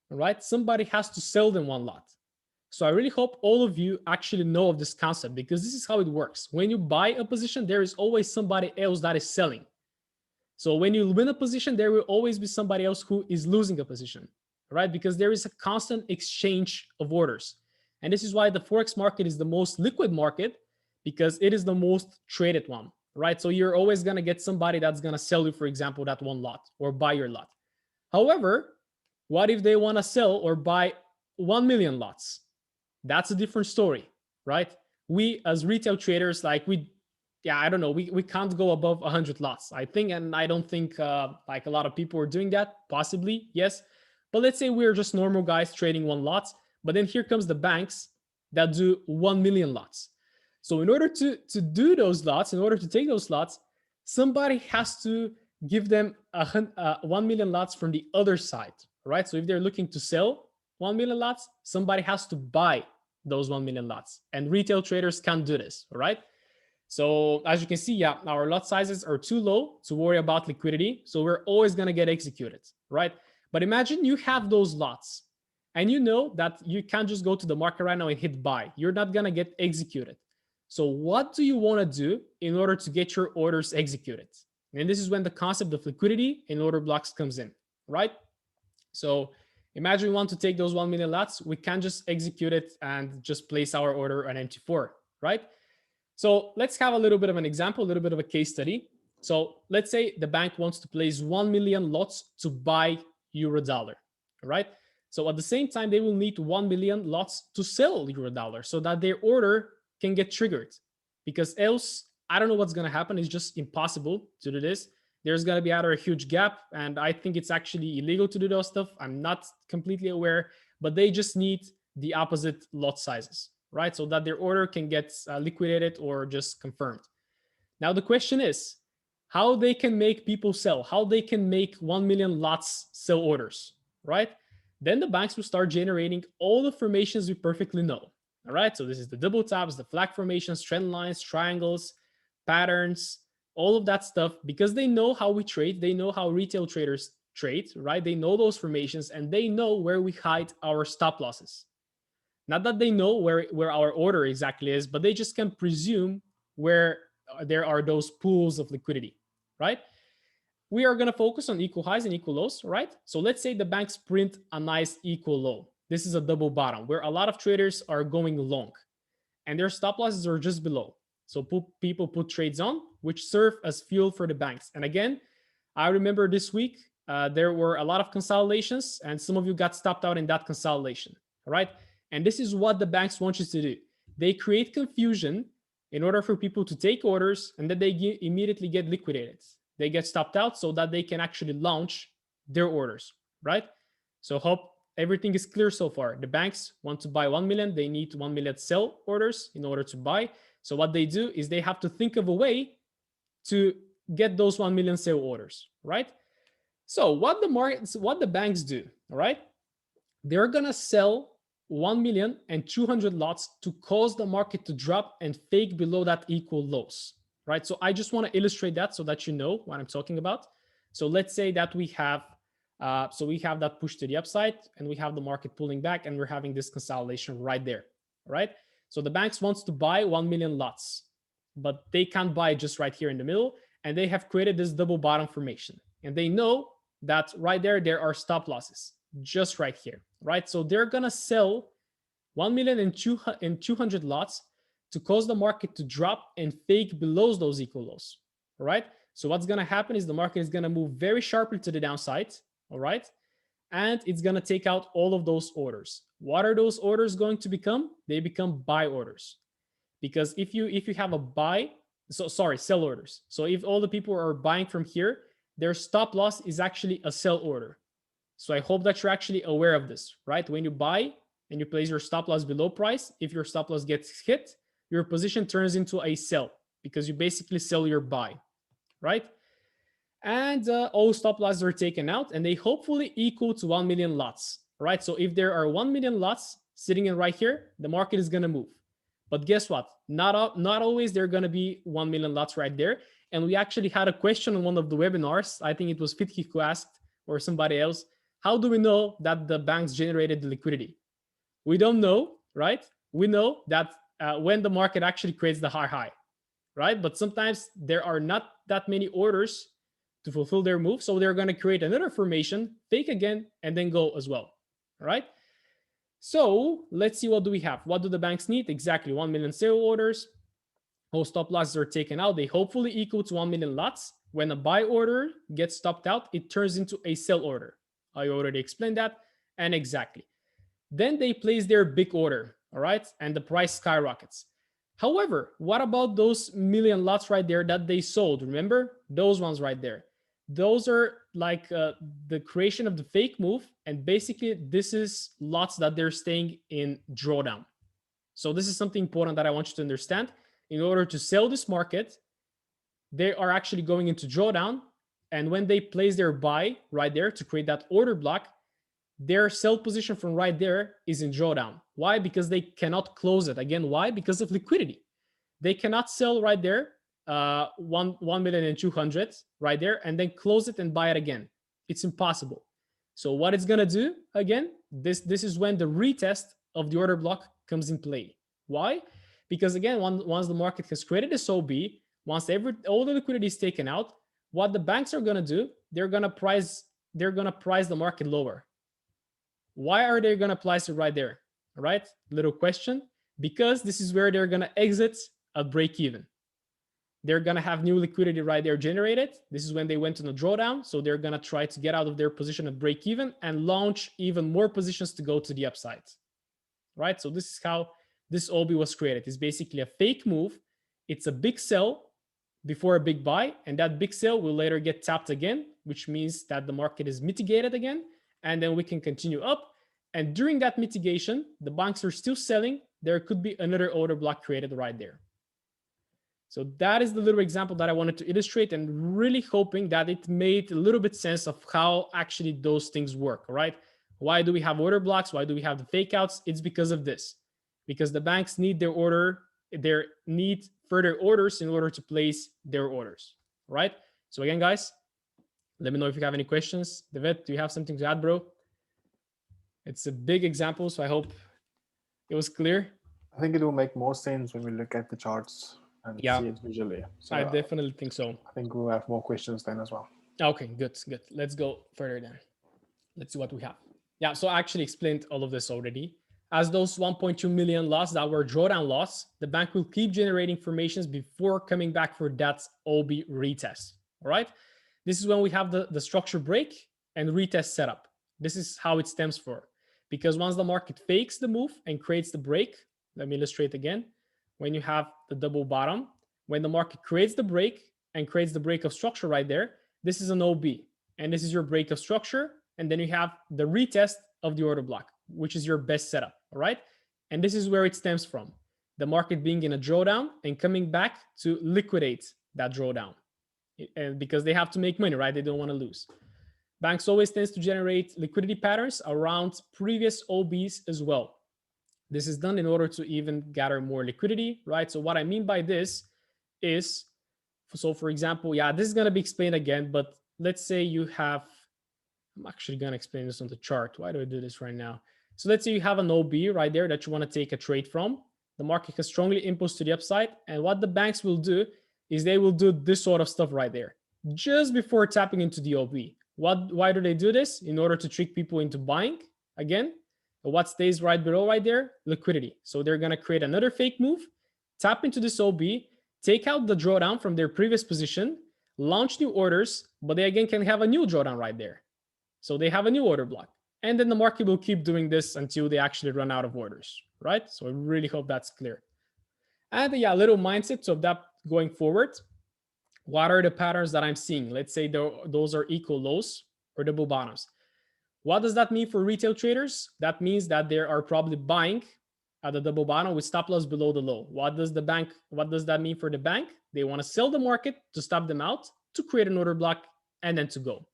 all right, somebody has to sell them one lot. So I really hope all of you actually know of this concept, because this is how it works. When you buy a position, there is always somebody else that is selling. So when you win a position, there will always be somebody else who is losing a position, right? Because there is a constant exchange of orders. And this is why the Forex market is the most liquid market, because it is the most traded one, right? So you're always going to get somebody that's going to sell you, for example, that one lot or buy your lot. However, what if they want to sell or buy 1 million lots? That's a different story, right? We as retail traders, we can't go above 100 lots, I think. And I don't think like a lot of people are doing that, possibly, yes. But let's say we're just normal guys trading one lot, but then here comes the banks that do 1 million lots. So in order to do those lots, in order to take those lots, somebody has to give them 1 million lots from the other side, right? So if they're looking to sell 1 million lots, somebody has to buy those 1 million lots, and retail traders can't do this, all right? So as you can see, yeah, our lot sizes are too low to worry about liquidity. So we're always going to get executed, right? But imagine you have those lots and you know that you can't just go to the market right now and hit buy. You're not going to get executed. So what do you want to do in order to get your orders executed? And this is when the concept of liquidity in order blocks comes in, right? So imagine we want to take those 1 million lots. We can't just execute it and just place our order on MT4, right? So let's have a little bit of an example, a little bit of a case study. So let's say the bank wants to place 1 million lots to buy euro dollar, right? So at the same time, they will need 1 million lots to sell euro dollar so that their order can get triggered, because else, I don't know what's going to happen. It's just impossible to do this. There's going to be either a huge gap, and I think it's actually illegal to do those stuff. I'm not completely aware, but they just need the opposite lot sizes, right? So that their order can get liquidated or just confirmed. Now, the question is how they can make people sell, how they can make 1 million lots sell orders, right? Then the banks will start generating all the formations we perfectly know, all right? So this is the double tops, the flag formations, trend lines, triangles, patterns, all of that stuff, because they know how we trade. They know how retail traders trade, right? They know those formations and they know where we hide our stop losses. Not that they know where our order exactly is, but they just can presume where there are those pools of liquidity, right? We are going to focus on equal highs and equal lows, right? So let's say the banks print a nice equal low. This is a double bottom where a lot of traders are going long and their stop losses are just below. So people put trades on, which serve as fuel for the banks. And again, I remember this week, there were a lot of consolidations and some of you got stopped out in that consolidation, all right? And this is what the banks want you to do. They create confusion in order for people to take orders and then they immediately get liquidated. They get stopped out so that they can actually launch their orders, right? So hope everything is clear so far. The banks want to buy 1 million. They need 1 million sell orders in order to buy. So what they do is they have to think of a way to get those 1 million sale orders, right? So what the banks do, all right? They're gonna sell 1,200,000 lots to cause the market to drop and fake below that equal lows, right? So I just want to illustrate that so that you know what I'm talking about. So let's say that we have that push to the upside and we have the market pulling back and we're having this consolidation right there, right? So the banks wants to buy 1 million lots, but they can't buy just right here in the middle. And they have created this double bottom formation. And they know that right there are stop losses just right here, right? So they're going to sell 1,200,000 lots to cause the market to drop and fake below those equal lows, all right? So what's going to happen is the market is going to move very sharply to the downside, all right? And it's going to take out all of those orders. What are those orders going to become? They become buy orders. Because if you have a sell orders. So if all the people are buying from here, their stop loss is actually a sell order. So I hope that you're actually aware of this, right? When you buy and you place your stop loss below price, if your stop loss gets hit, your position turns into a sell because you basically sell your buy, right? And all stop losses are taken out and they hopefully equal to 1 million lots, right? So if there are 1 million lots sitting in right here, the market is going to move. But guess what? Not always they're going to be 1 million lots right there. And we actually had a question on one of the webinars. I think it was Fitki who asked, or somebody else, how do we know that the banks generated the liquidity? We don't know, right? We know that when the market actually creates the high, right? But sometimes there are not that many orders to fulfill their move. So they're going to create another formation, fake again, and then go as well, all right? So let's see, what do we have? What do the banks need? Exactly 1 million sale orders. All stop losses are taken out. They hopefully equal to 1 million lots. When a buy order gets stopped out, it turns into a sell order. I already explained that. And exactly. Then they place their big order, all right? And the price skyrockets. However, what about those million lots right there that they sold? Remember? Those ones right there. Those are like the creation of the fake move. And basically, this is lots that they're staying in drawdown. So this is something important that I want you to understand. In order to sell this market, they are actually going into drawdown. And when they place their buy right there to create that order block, their sell position from right there is in drawdown. Why? Because they cannot close it. Again, why? Because of liquidity. They cannot sell right there 1,200,000 right there and then close it and buy it again. It's impossible. So what it's going to do, again, this is when the retest of the order block comes in play. Why? Because again, once the market has created a SOB, once all the liquidity is taken out, what the banks are going to do, they're going to price the market lower. Why are they going to price it right there? All right, little question. Because this is where they're going to exit at break even. They're going to have new liquidity right there generated. This is when they went on a drawdown. So they're going to try to get out of their position at break even and launch even more positions to go to the upside. Right? So this is how this OB was created. It's basically a fake move. It's a big sell before a big buy. And that big sell will later get tapped again, which means that the market is mitigated again. And then we can continue up. And during that mitigation, the banks are still selling. There could be another order block created right there. So that is the little example that I wanted to illustrate, and really hoping that it made a little bit sense of how actually those things work, right? Why do we have order blocks? Why do we have the fake outs? It's because of this, because the banks need need further orders in order to place their orders, right? So again, guys, Let me know if you have any questions. David, do you have something to add, bro? It's a big example, so I hope it was clear. I think it will make more sense when we look at the charts and Yeah, see it visually. So I definitely think so. I think we'll have more questions then as well. Okay, good, good. Let's go further then. Let's see what we have. Yeah, so I actually explained all of this already. As those 1.2 million loss that were drawdown loss, the bank will keep generating formations before coming back for that OB retest. All right. This is when we have the structure break and retest setup. This is how it stems for. Because once the market fakes the move and creates the break, let me illustrate again. When you have the double bottom, when the market creates the break and creates the break of structure right there, this is an OB. And this is your break of structure. And then you have the retest of the order block, which is your best setup. All right. And this is where it stems from. The market being in a drawdown and coming back to liquidate that drawdown. And because they have to make money, right? They don't want to lose. Banks always tends to generate liquidity patterns around previous OBs as well. This is done in order to even gather more liquidity, right? So what I mean by this is, so for example, yeah, this is going to be explained again, but let's say you have, I'm actually going to explain this on the chart. Why do I do this right now? So let's say you have an OB right there that you want to take a trade from. The market can strongly impulse to the upside. And what the banks will do is they will do this sort of stuff right there just before tapping into the OB. Why do they do this? In order to trick people into buying again. What stays right below right there? Liquidity. So they're going to create another fake move, tap into this OB, take out the drawdown from their previous position, launch new orders, but they again can have a new drawdown right there. So they have a new order block. And then the market will keep doing this until they actually run out of orders, right? So I really hope that's clear. And yeah, a little mindset of that going forward. What are the patterns that I'm seeing? Let's say those are equal lows or double bottoms. What does that mean for retail traders? That means that they are probably buying at the double bottom with stop loss below the low. What does that mean for the bank? They want to sell the market to stop them out, to create an order block, and then to go,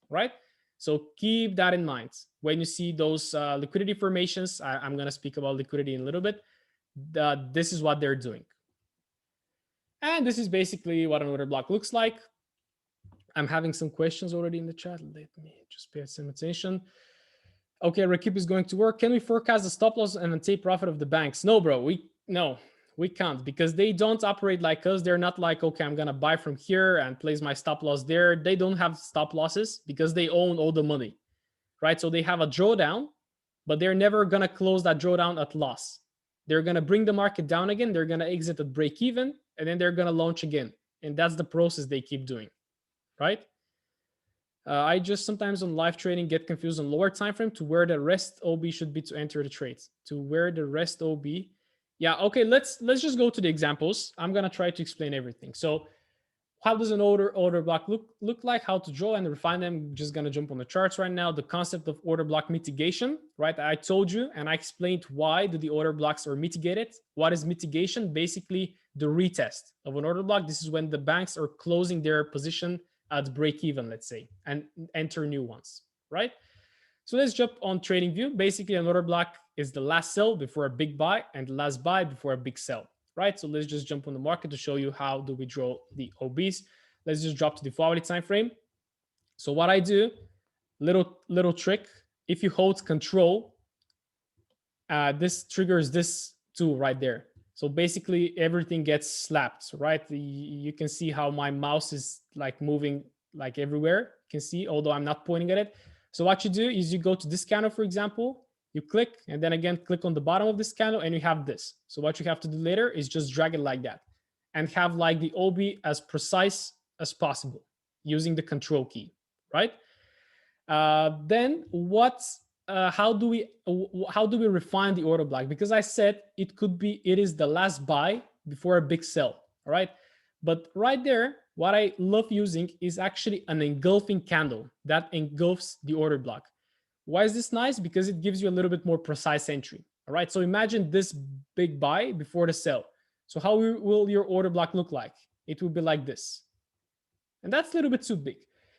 right? So keep that in mind. When you see those liquidity formations, I'm going to speak about liquidity in a little bit. This is what they're doing. And this is basically what an order block looks like. I'm having some questions already in the chat. Let me just pay some attention. Okay, Rakip is going to work. Can we forecast the stop loss and the take profit of the banks? No, bro. We can't, because they don't operate like us. They're not like, okay, I'm gonna buy from here and place my stop loss there. They don't have stop losses because they own all the money, right? So they have a drawdown, but they're never gonna close that drawdown at loss. They're gonna bring the market down again. They're gonna exit at break even, and then they're gonna launch again. And that's the process they keep doing, right? I just sometimes on live trading get confused on lower time frame to where the rest OB should be to enter the trades. To where the rest OB. Yeah, okay, let's just go to the examples. I'm gonna try to explain everything. So how does an order block look like? How to draw and refine them? I'm just gonna jump on the charts right now. The concept of order block mitigation, right? I told you and I explained why do the order blocks are mitigated. What is mitigation? Basically the retest of an order block. This is when the banks are closing their position at break even, let's say, and enter new ones, right? So let's jump on trading view. Basically an order block is the last sell before a big buy and the last buy before a big sell, right? So let's just jump on the market to show you how do we draw the OBs. Let's just drop to the 4-hourly time frame. So what I do, little trick, if you hold control, this triggers this tool right there. So basically everything gets slapped, right? You can see how my mouse is like moving like everywhere. You can see, although I'm not pointing at it. So what you do is you go to this candle, for example, you click and then again, click on the bottom of this candle and you have this. So what you have to do later is just drag it like that and have like the OB as precise as possible using the control key, right? Then how do we refine the order block? Because I said it is the last buy before a big sell, all right? But right there, what I love using is actually an engulfing candle that engulfs the order block. Why is this nice? Because it gives you a little bit more precise entry, all right? So imagine this big buy before the sell. So how will your order block look like? It will be like this. And that's a little bit too big.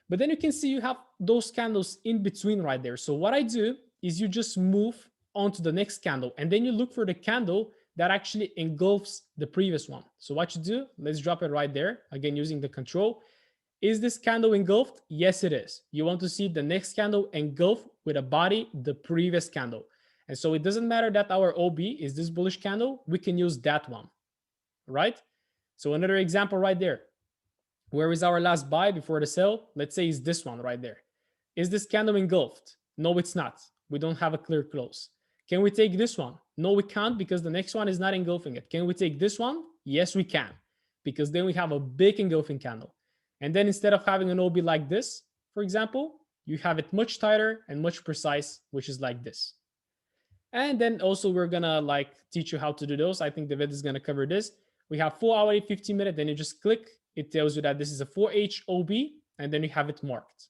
But then you can see you have those candles in between right there. So what I do is you just move on to the next candle and then you look for the candle that actually engulfs the previous one. So what you do, let's drop it right there, again using the control. Is this candle engulfed? Yes, it is. You want to see the next candle engulfed with a body, the previous candle. And so it doesn't matter that our OB is this bullish candle, we can use that one, right? So another example right there. Where is our last buy before the sell? Let's say is this one right there. Is this candle engulfed? No, it's not. We don't have a clear close. Can we take this one? No, we can't because the next one is not engulfing it. Can we take this one? Yes, we can, because then we have a big engulfing candle. And then instead of having an OB like this, for example, you have it much tighter and much precise, which is like this. And then also we're gonna like teach you how to do those. I think David is gonna cover this. We have 4 hourly, 15 minute, then you just click. It tells you that this is a 4H OB, and then you have it marked,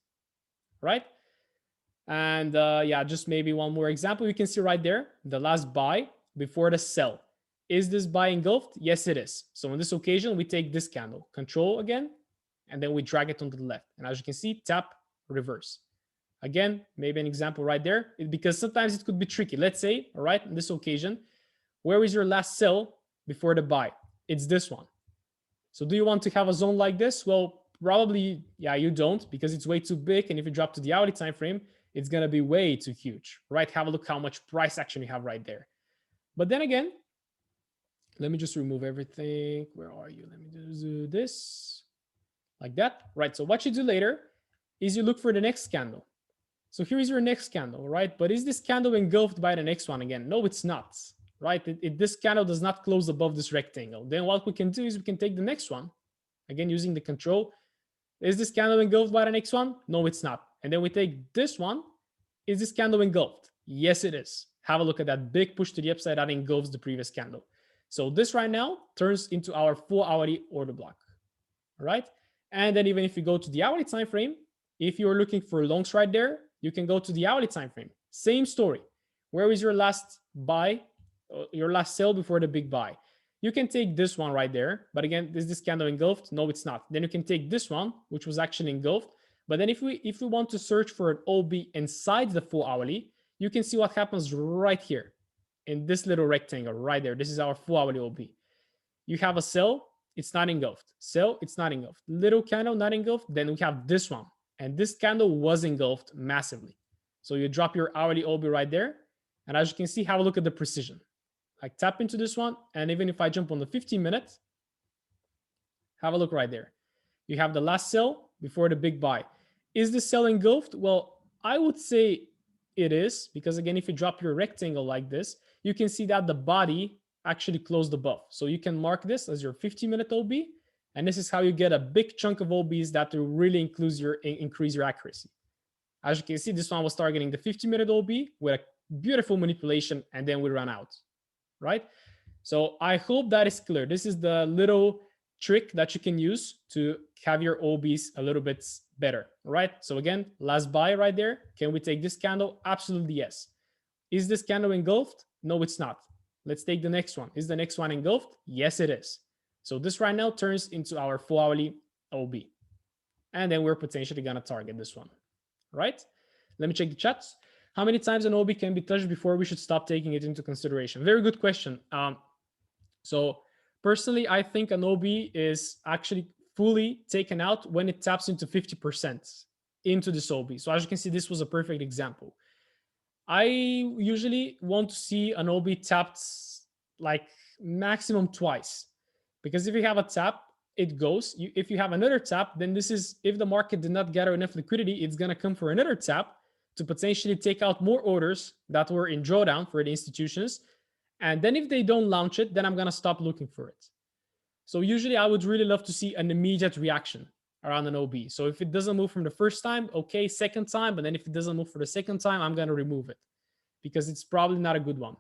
right? And yeah, just maybe one more example. You can see right there, the last buy before the sell. Is this buy engulfed? Yes, it is. So on this occasion, we take this candle, control again, and then we drag it onto the left. And as you can see, tap, reverse. Again, maybe an example right there, because sometimes it could be tricky. Let's say, all right, on this occasion, where is your last sell before the buy? It's this one. So do you want to have a zone like this? Well, probably, yeah, you don't, because it's way too big. And if you drop to the hourly time frame, it's going to be way too huge, right? Have a look how much price action you have right there. But then again, let me just remove everything. Where are you? Let me do this like that, right? So what you do later is you look for the next candle. So here is your next candle, right? But is this candle engulfed by the next one again? No, it's not, right? This candle does not close above this rectangle. Then what we can do is we can take the next one, again, using the control. Is this candle engulfed by the next one? No, it's not. And then we take this one. Is this candle engulfed? Yes, it is. Have a look at that big push to the upside that engulfs the previous candle. So this right now turns into our 4 hourly order block, all right? And then even if you go to the hourly time frame, if you're looking for longs right there, you can go to the hourly time frame. Same story. Where is your last buy, your last sell before the big buy? You can take this one right there. But again, is this candle engulfed? No, it's not. Then you can take this one, which was actually engulfed. But then if we want to search for an OB inside the 4 hourly, you can see what happens right here in this little rectangle right there. This is our 4 hourly OB. You have a sell, it's not engulfed. Sell, it's not engulfed. Little candle, not engulfed. Then we have this one. And this candle was engulfed massively. So you drop your hourly OB right there. And as you can see, have a look at the precision. I tap into this one. And even if I jump on the 15 minutes, have a look right there. You have the last sell before the big buy. Is the sell engulfed? Well, I would say it is, because again, if you drop your rectangle like this, you can see that the body actually closed above. So you can mark this as your 15-minute OB. And this is how you get a big chunk of OBs that will really increase your accuracy. As you can see, this one was targeting the 15-minute OB with a beautiful manipulation, and then we ran out, right? So I hope that is clear. This is the little trick that you can use to have your OBs a little bit better, right? So again, last buy right there. Can we take this candle? Absolutely yes. Is this candle engulfed? No, it's not. Let's take the next one. Is the next one engulfed? Yes, it is. So this right now turns into our 4 hourly OB. And then we're potentially going to target this one, right? Let me check the chats. How many times an OB can be touched before we should stop taking it into consideration? Very good question. So personally, I think an OB is actually fully taken out when it taps into 50% into this OB. So as you can see, this was a perfect example. I usually want to see an OB tapped like maximum twice. Because if you have a tap, it goes. If you have another tap, then this is, if the market did not gather enough liquidity, it's going to come for another tap to potentially take out more orders that were in drawdown for the institutions. And then if they don't launch it, then I'm going to stop looking for it. So usually I would really love to see an immediate reaction around an OB. So if it doesn't move from the first time, okay, second time. But then if it doesn't move for the second time, I'm going to remove it because it's probably not a good one.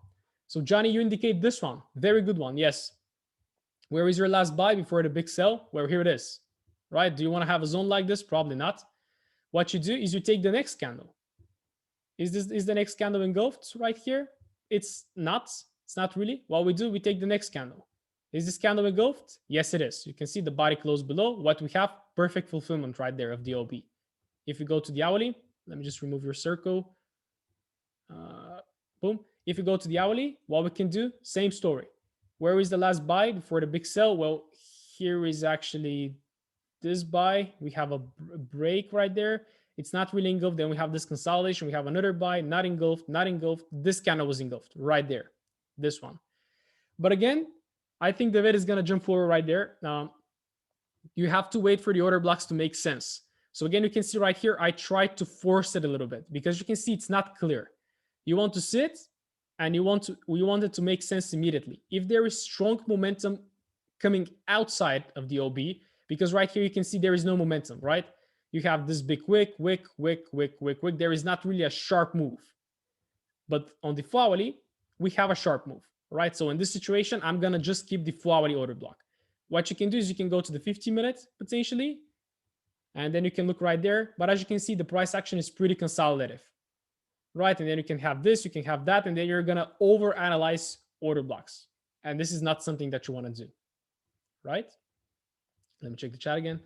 So Johnny, you indicate this one. Very good one. Yes. Where is your last buy before the big sell? Well, here it is, right? Do you want to have a zone like this? Probably not. What you do is you take the next candle. Is the next candle engulfed right here? It's not. It's not really. What we do, we take the next candle. Is this candle engulfed? Yes, it is. You can see the body close below. What we have, perfect fulfillment right there of the OB. If you go to the hourly, let me just remove your circle. Boom. If you go to the hourly, what we can do, same story. Where is the last buy before the big sell? Well, here is actually this buy, we have a break right there. It's not really engulfed. Then we have this consolidation. We have another buy, not engulfed, not engulfed. This candle was engulfed right there, this one. But again, I think David is going to jump forward right there. You have to wait for the order blocks to make sense. So again, you can see right here, I tried to force it a little bit because you can see it's not clear. You want to sit and we want it to make sense immediately. If there is strong momentum coming outside of the OB, because right here you can see there is no momentum, right? You have this big wick. There is not really a sharp move. But on the Flawley, we have a sharp move, right? So in this situation, I'm going to just keep the Flawley order block. What you can do is you can go to the 50-minute potentially, and then you can look right there. But as you can see, the price action is pretty consolidative, right? And then you can have this, you can have that, and then you're going to overanalyze order blocks. And this is not something that you want to do, right? Let me check the chat again.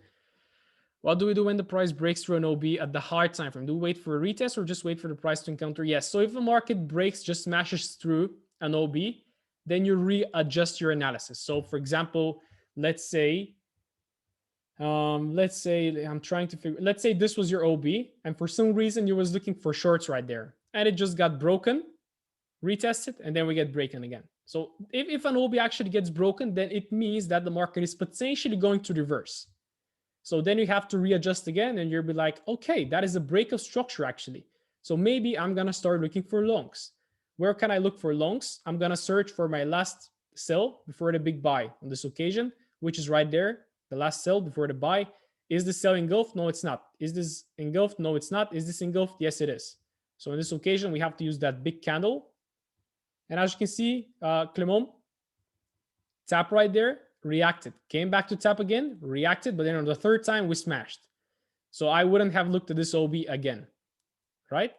What do we do when the price breaks through an OB at the hard time frame? Do we wait for a retest or just wait for the price to encounter? Yes. So if the market breaks, just smashes through an OB, then you readjust your analysis. So for example, let's say I'm trying to figure, let's say this was your OB and for some reason you was looking for shorts right there and it just got broken, retested, and then we get broken again. So if an OB actually gets broken, then it means that the market is potentially going to reverse. So then you have to readjust again and you'll be like, okay, that is a break of structure actually. So maybe I'm going to start looking for longs. Where can I look for longs? I'm going to search for my last sell before the big buy on this occasion, which is right there. The last sell before the buy. Is this sell engulfed? No, it's not. Is this engulfed? No, it's not. Is this engulfed? Yes, it is. So in this occasion, we have to use that big candle. And as you can see, Clement, tap right there, reacted, came back to tap again, reacted, but then on the third time we smashed. So I wouldn't have looked at this OB again, right?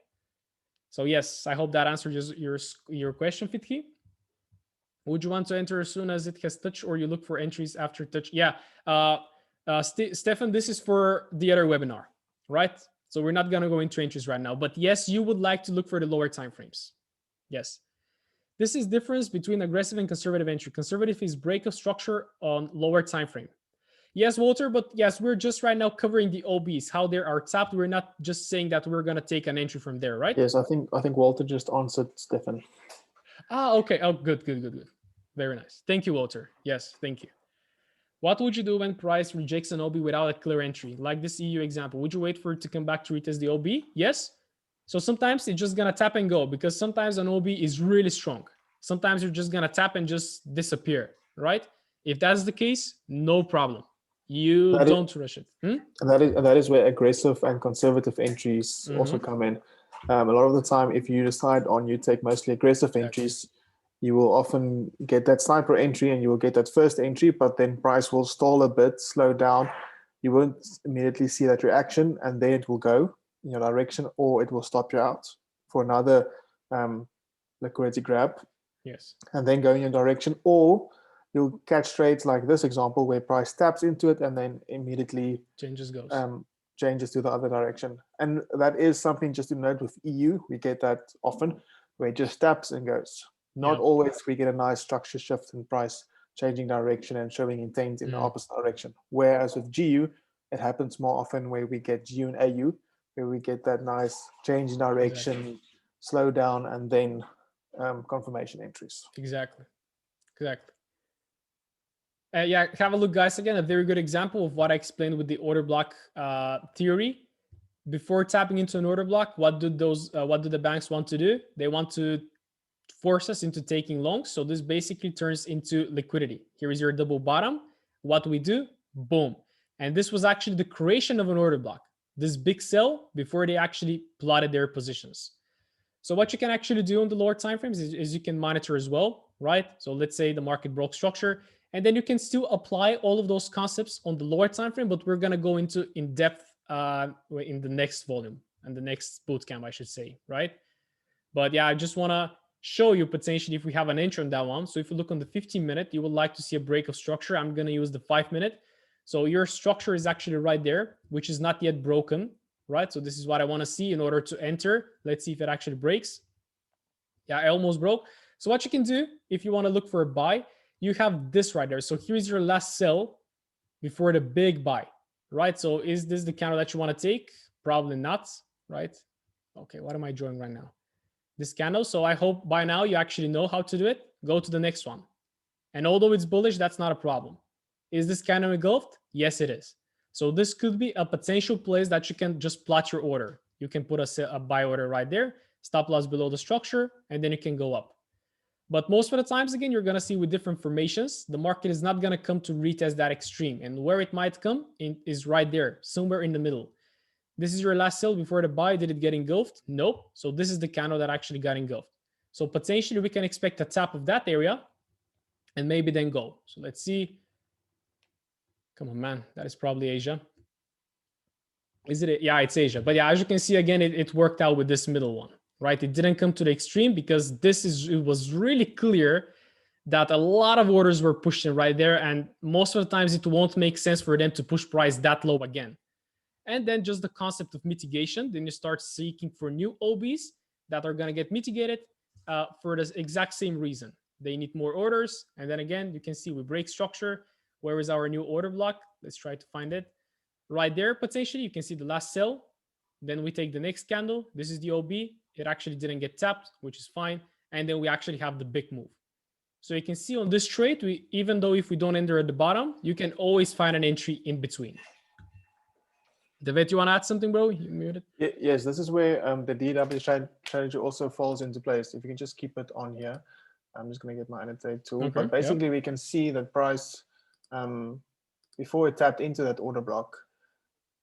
So yes, I hope that answers your question, Fitki. Would you want to enter as soon as it has touched, or you look for entries after touch? Yeah, Stefan, this is for the other webinar, right? So we're not gonna go into entries right now, but yes, you would like to look for the lower time frames. Yes. This is difference between aggressive and conservative entry. Conservative is break of structure on lower time frame. Yes, Walter, but yes, we're just right now covering the OBs, how they are tapped. We're not just saying that we're going to take an entry from there, right? Yes, I think Walter just answered Stefan. Okay. Oh, good. Very nice. Thank you, Walter. Yes, thank you. What would you do when price rejects an OB without a clear entry? Like this EU example, would you wait for it to come back to retest the OB? Yes. So sometimes it's just going to tap and go because sometimes an OB is really strong. Sometimes you're just going to tap and just disappear, right? If that's the case, no problem. You don't rush it. And that is where aggressive and conservative entries also come in. A lot of the time, if you decide on you take mostly aggressive entries, you will often get that sniper entry and you will get that first entry, but then price will stall a bit, slow down. You won't immediately see that reaction and then it will go in your direction, or it will stop you out for another liquidity grab. Yes. And then go in your direction, or you'll catch trades like this example where price taps into it and then immediately changes to the other direction. And that is something just to note with EU. We get that often where it just taps and goes. Not always we get a nice structure shift in price changing direction and showing intent in the opposite direction. Whereas with GU, it happens more often where we get GU and AU, where we get that nice change in direction, slow down, and then confirmation entries. Exactly. Yeah, have a look, guys. Again, a very good example of what I explained with the order block theory. Before tapping into an order block, what do the banks want to do? They want to force us into taking longs. So this basically turns into liquidity. Here is your double bottom. What do we do? Boom. And this was actually the creation of an order block. This big sell before they actually plotted their positions. So what you can actually do on the lower time frames is you can monitor as well, right? So let's say the market broke structure, and then you can still apply all of those concepts on the lower time frame, but we're going to go into in depth in the next volume and the next bootcamp, I should say, right? But yeah, I just want to show you potentially if we have an entry on that one. So if you look on the 15-minute, you would like to see a break of structure. I'm going to use the 5-minute. So your structure is actually right there, which is not yet broken, right? So this is what I want to see in order to enter. Let's see if it actually breaks. Yeah, I almost broke. So what you can do if you want to look for a buy, you have this right there. So here's your last sell before the big buy, right? So is this the candle that you want to take? Probably not, right? Okay, what am I drawing right now? This candle. So I hope by now you actually know how to do it. Go to the next one. And although it's bullish, that's not a problem. Is this candle engulfed? Yes, it is. So this could be a potential place that you can just plot your order. You can put a buy order right there, stop loss below the structure, and then it can go up. But most of the times, again, you're going to see with different formations, the market is not going to come to retest that extreme. And where it might come in is right there, somewhere in the middle. This is your last sell before the buy. Did it get engulfed? Nope. So this is the candle that actually got engulfed. So potentially we can expect a tap of that area and maybe then go. So let's see. Come on, man. That is probably Asia. Is it? Yeah, it's Asia. But yeah, as you can see, again, it worked out with this middle one, right? It didn't come to the extreme because it was really clear that a lot of orders were pushed in right there. And most of the times it won't make sense for them to push price that low again. And then just the concept of mitigation. Then you start seeking for new OBs that are going to get mitigated for the exact same reason. They need more orders. And then again, you can see we break structure. Where is our new order block? Let's try to find it. Right there, potentially, you can see the last sell. Then we take the next candle. This is the OB. It actually didn't get tapped, which is fine. And then we actually have the big move. So you can see on this trade, even though if we don't enter at the bottom, you can always find an entry in between. David, you want to add something, bro? You muted. Yes, this is where the DW strategy also falls into place. If you can just keep it on here, I'm just going to get my annotate tool. Okay, but basically, we can see that price, before it tapped into that order block,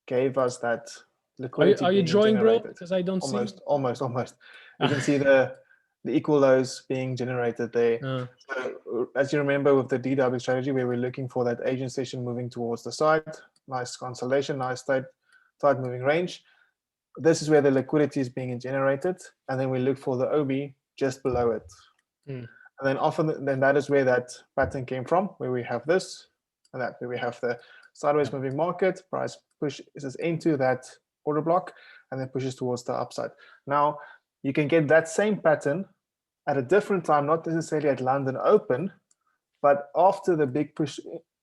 gave us that liquidity. Are you drawing, generated. Bro? Because I don't almost, see. Almost. You can see the equal lows being generated there. So, as you remember with the DW strategy, where we're looking for that Asian session moving towards the side, nice consolidation, nice tight moving range. This is where the liquidity is being generated, and then we look for the OB just below it. And then often, then that is where that pattern came from, where we have this, and that where we have the sideways moving market. Price pushes into that order block, and then pushes towards the upside. Now, you can get that same pattern at a different time, not necessarily at London Open, but after the big push,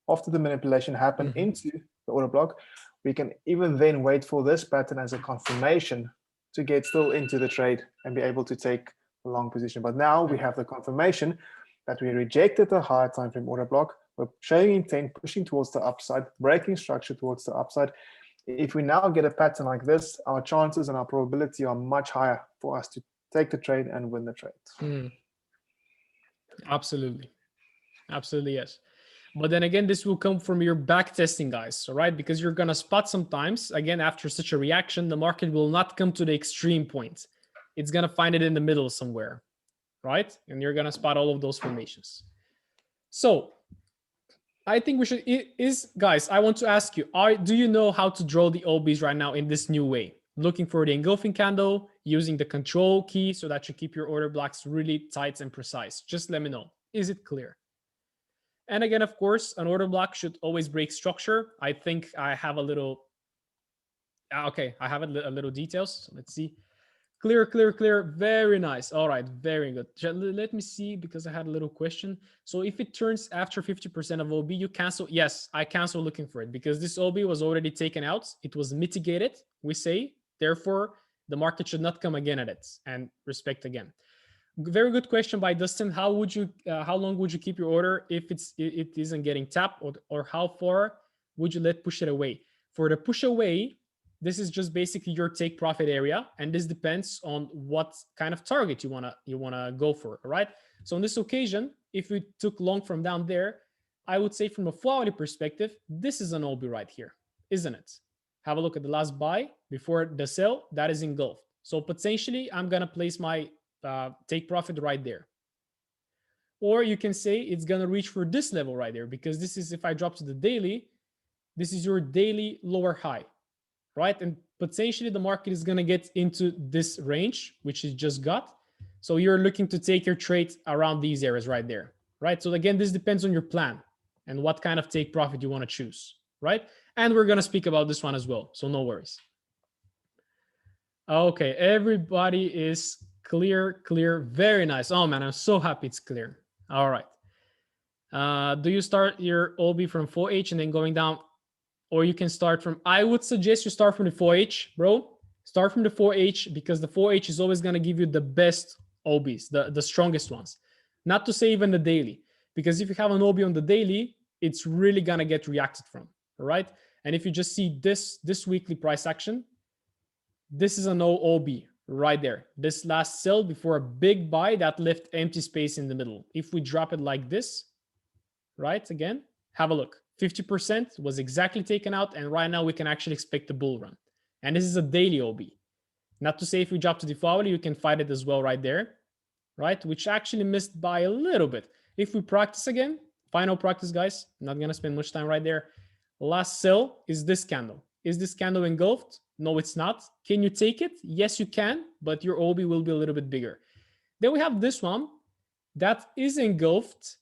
after the manipulation happened into the order block, we can even then wait for this pattern as a confirmation to get still into the trade and be able to take a long position. But now we have the confirmation that we rejected the higher time frame order block. We're showing intent, pushing towards the upside, breaking structure towards the upside. If we now get a pattern like this, our chances and our probability are much higher for us to take the trade and win the trade. Absolutely. Absolutely, yes. But then again, this will come from your back testing, guys, all right? Because you're going to spot sometimes, again, after such a reaction, the market will not come to the extreme point. It's going to find it in the middle somewhere, right? And you're going to spot all of those formations. So I think we should, guys, I want to ask you, do you know how to draw the OBs right now in this new way? Looking for the engulfing candle, using the control key so that you keep your order blocks really tight and precise. Just let me know. Is it clear? And again, of course, an order block should always break structure. I think I have a little, okay, I have a little details. So let's see. Clear, clear, clear. Very nice. All right, very good. Let me see, because I had a little question. So if it turns after 50% of OB, you cancel? Yes, I cancel looking for it because this OB was already taken out. It was mitigated, we say. Therefore, the market should not come again at it and respect again. Very good question by Dustin. How long would you keep your order if it isn't getting tapped, or how far would you let push it away? For the push away, this is just basically your take profit area, and this depends on what kind of target you wanna go for. All right. So on this occasion, if we took long from down there, I would say from a quality perspective, this is an OB right here, isn't it? Have a look at the last buy before the sell. That is engulfed. So potentially, I'm gonna place my take profit right there. Or you can say it's going to reach for this level right there, because this is, if I drop to the daily, this is your daily lower high, right? And potentially the market is going to get into this range, which it just got. So you're looking to take your trade around these areas right there, right? So again, this depends on your plan and what kind of take profit you want to choose, right? And we're going to speak about this one as well, so no worries. Okay, everybody is clear. Very nice. Oh man, I'm so happy it's clear. All right. Do you start your OB from 4H and then going down or you can start from, I would suggest you start from the 4H, bro. Start from the 4H because the 4H is always going to give you the best OBs, the strongest ones. Not to say even the daily, because if you have an OB on the daily, it's really going to get reacted from, all right? And if you just see this weekly price action, this is an OB right there. This last sell before a big buy that left empty space in the middle. If we drop it like this, right, again, have a look. 50% was exactly taken out, and right now we can actually expect a bull run. And this is a daily OB. Not to say if we drop to the hourly, you can fight it as well right there, right? Which actually missed by a little bit. If we practice again, final practice, guys, I'm not going to spend much time right there. Last sell is this candle. Is this candle engulfed? No, it's not. Can you take it? Yes, you can, but your OB will be a little bit bigger. Then we have this one that is engulfed,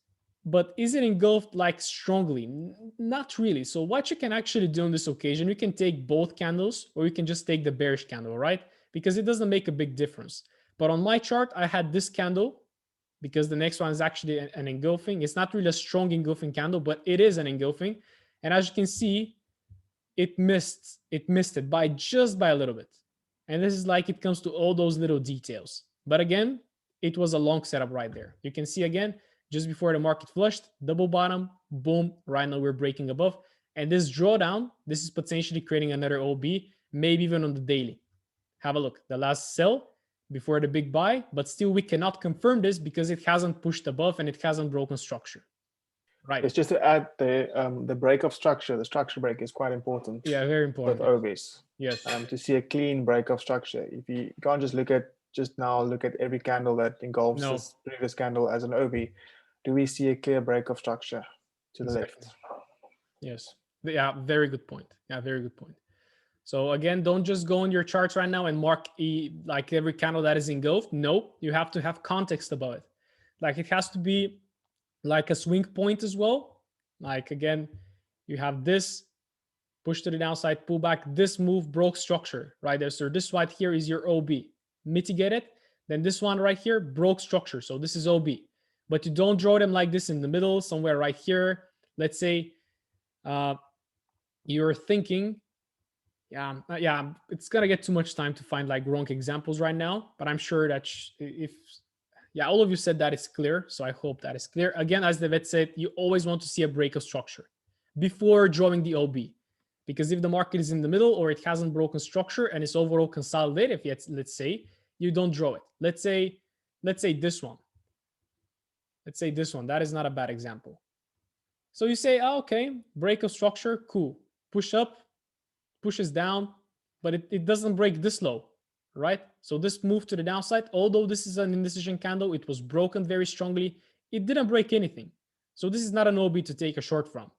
but is it engulfed like strongly? Not really. So what you can actually do on this occasion, you can take both candles or you can just take the bearish candle, right? Because it doesn't make a big difference. But on my chart, I had this candle because the next one is actually an engulfing. It's not really a strong engulfing candle, but it is an engulfing. And as you can see, it missed it by just by a little bit. And this is like it comes to all those little details. But again, it was a long setup right there. You can see again, just before the market flushed, double bottom, boom, right now we're breaking above. And this drawdown, this is potentially creating another OB, maybe even on the daily. Have a look, the last sell before the big buy, but still we cannot confirm this because it hasn't pushed above and it hasn't broken structure. Right. It's just to add the break of structure. The structure break is quite important. Yeah, very important. With OBs. Yes. To see a clean break of structure. If you can't just look at every candle that engulfs this previous candle as an OB. Do we see a clear break of structure to the left? Yes. Yeah, very good point. Yeah, very good point. So again, don't just go on your charts right now and mark like every candle that is engulfed. No, you have to have context about it. Like it has to be like a swing point as well. Like again, you have this push to the downside, pull back, this move broke structure right there. So this right here is your OB. Mitigate it. Then this one right here broke structure. So this is OB. But you don't draw them like this in the middle, somewhere right here. Let's say you're thinking, yeah, it's gonna get too much time to find like wrong examples right now. But I'm sure that all of you said that it's clear. So I hope that is clear. Again, as the vet said, you always want to see a break of structure before drawing the OB. Because if the market is in the middle or it hasn't broken structure and it's overall consolidated, let's say, you don't draw it. Let's say this one. Let's say this one. That is not a bad example. So you say, oh, okay, break of structure, cool. Push up, pushes down, but it doesn't break this low, right? So this move to the downside, although this is an indecision candle, it was broken very strongly. It didn't break anything. So this is not an OB to take a short from,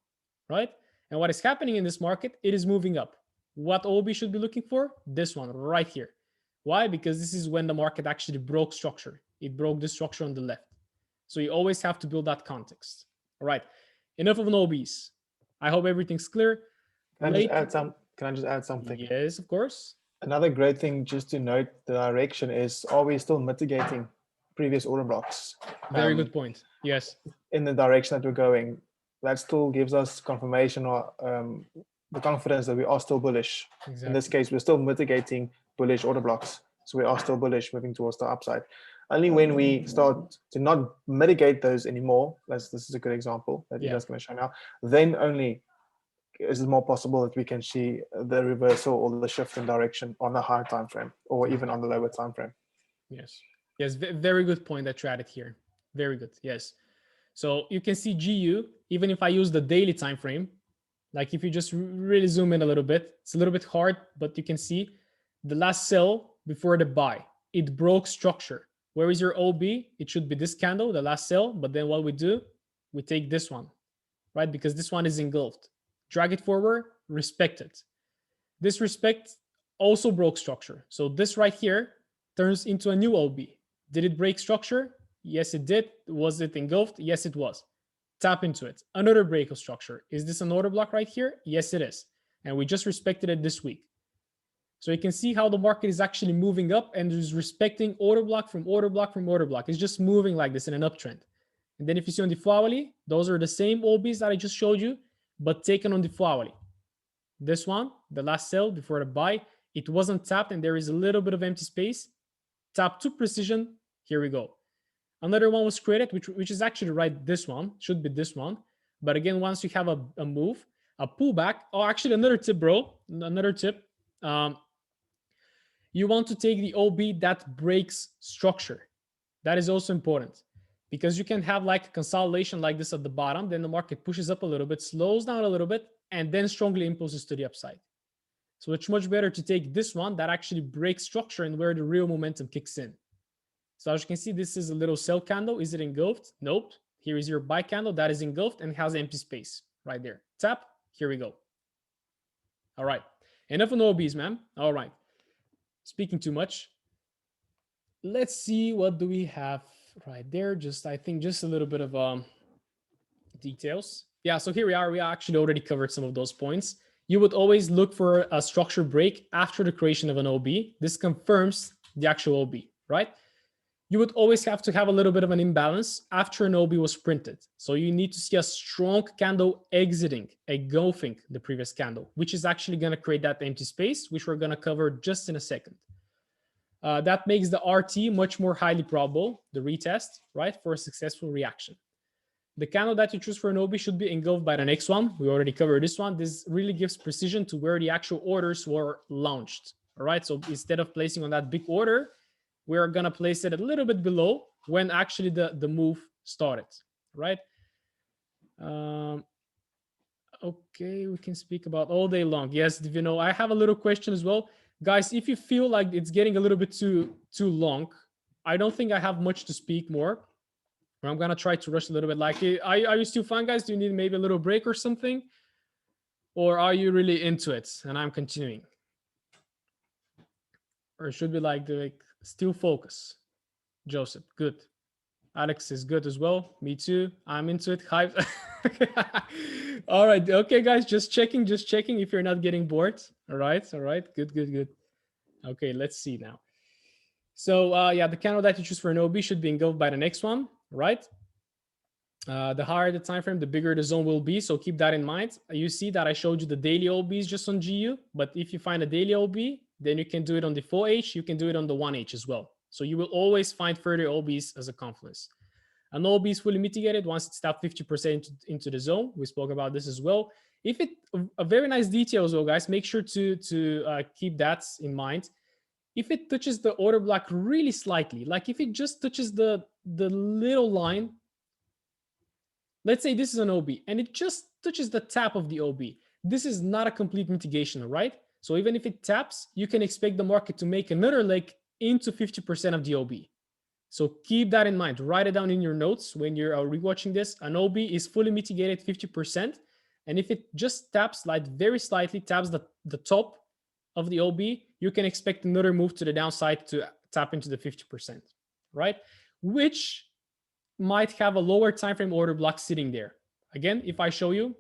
right? And what is happening in this market, it is moving up. What OB should be looking for? This one right here. Why? Because this is when the market actually broke structure. It broke the structure on the left. So you always have to build that context. All right. Enough of an OBs. I hope everything's clear. Can I just add something? Yes, of course. Another great thing just to note the direction is, are we still mitigating previous order blocks? Very good point. Yes. In the direction that we're going, that still gives us confirmation or the confidence that we are still bullish. Exactly. In this case, we're still mitigating bullish order blocks. So we are still bullish, moving towards the upside. Only when we start to not mitigate those anymore, this is a good example that you guys are going to show now, then only is it more possible that we can see the reversal or the shift in direction on the higher time frame or even on the lower time frame. Yes. Yes, very good point that you added here. Very good. Yes. So you can see GU, even if I use the daily time frame, like if you just really zoom in a little bit, it's a little bit hard, but you can see the last sell before the buy, it broke structure. Where is your OB? It should be this candle, the last sell. But then what we do, we take this one, right? Because this one is engulfed. Drag it forward, respect it. This respect also broke structure. So this right here turns into a new OB. Did it break structure? Yes, it did. Was it engulfed? Yes, it was. Tap into it. Another break of structure. Is this an order block right here? Yes, it is. And we just respected it this week. So you can see how the market is actually moving up and is respecting order block from order block from order block. It's just moving like this in an uptrend. And then if you see on the hourly, those are the same OBs that I just showed you, but taken on the hourly. This one, the last sell before the buy, it wasn't tapped and there is a little bit of empty space. Tap to precision. Here we go. Another one was created, which is actually right. This one should be this one. But again, once you have a move, a pullback. Oh, actually, another tip, bro. Another tip. You want to take the OB that breaks structure. That is also important because you can have like a consolidation like this at the bottom. Then the market pushes up a little bit, slows down a little bit, and then strongly impulses to the upside. So it's much better to take this one that actually breaks structure and where the real momentum kicks in. So as you can see, this is a little sell candle. Is it engulfed? Nope. Here is your buy candle that is engulfed and has empty space right there. Tap. Here we go. All right. Enough on OBs, man. All right. Speaking too much. Let's see, what do we have right there? I think just a little bit of details. Yeah, so here we are. We actually already covered some of those points. You would always look for a structure break after the creation of an OB. This confirms the actual OB, right? You would always have to have a little bit of an imbalance after an OB was printed. So you need to see a strong candle exiting, engulfing the previous candle, which is actually going to create that empty space, which we're going to cover just in a second. That makes the RT much more highly probable, the retest, right, for a successful reaction. The candle that you choose for an OB should be engulfed by the next one. We already covered this one. This really gives precision to where the actual orders were launched. All right, so instead of placing on that big order, we're going to place it a little bit below when actually the move started, right? Okay, we can speak about all day long. Yes, Divino, I have a little question as well. Guys, if you feel like it's getting a little bit too long, I don't think I have much to speak more. I'm going to try to rush a little bit. Like, are you still fine, guys? Do you need maybe a little break or something? Or are you really into it and I'm continuing? Or should we like still focus? Joseph, good. Alex is good as well. Me too. I'm into it. Hype. All right. Okay, guys, just checking if you're not getting bored. All right. Good. Okay, let's see now. So yeah, the candle that you choose for an OB should be engulfed by the next one, right? The higher the time frame, the bigger the zone will be. So keep that in mind. You see that I showed you the daily OBs just on GU, but if you find a daily OB, then you can do it on the 4H. You can do it on the 1H as well. So you will always find further OBs as a confluence. An OB is fully mitigated once it's tapped 50% into the zone. We spoke about this as well. If it a very nice detail as well, guys, make sure to keep that in mind. If it touches the order block really slightly, like if it just touches the little line, let's say this is an OB and it just touches the tap of the OB. This is not a complete mitigation, right? So even if it taps, you can expect the market to make another leg into 50% of the OB. So keep that in mind. Write it down in your notes when you're rewatching this. An OB is fully mitigated 50%. And if it just taps, like very slightly taps the top of the OB, you can expect another move to the downside to tap into the 50%, right? Which might have a lower time frame order block sitting there. Again, if I show you,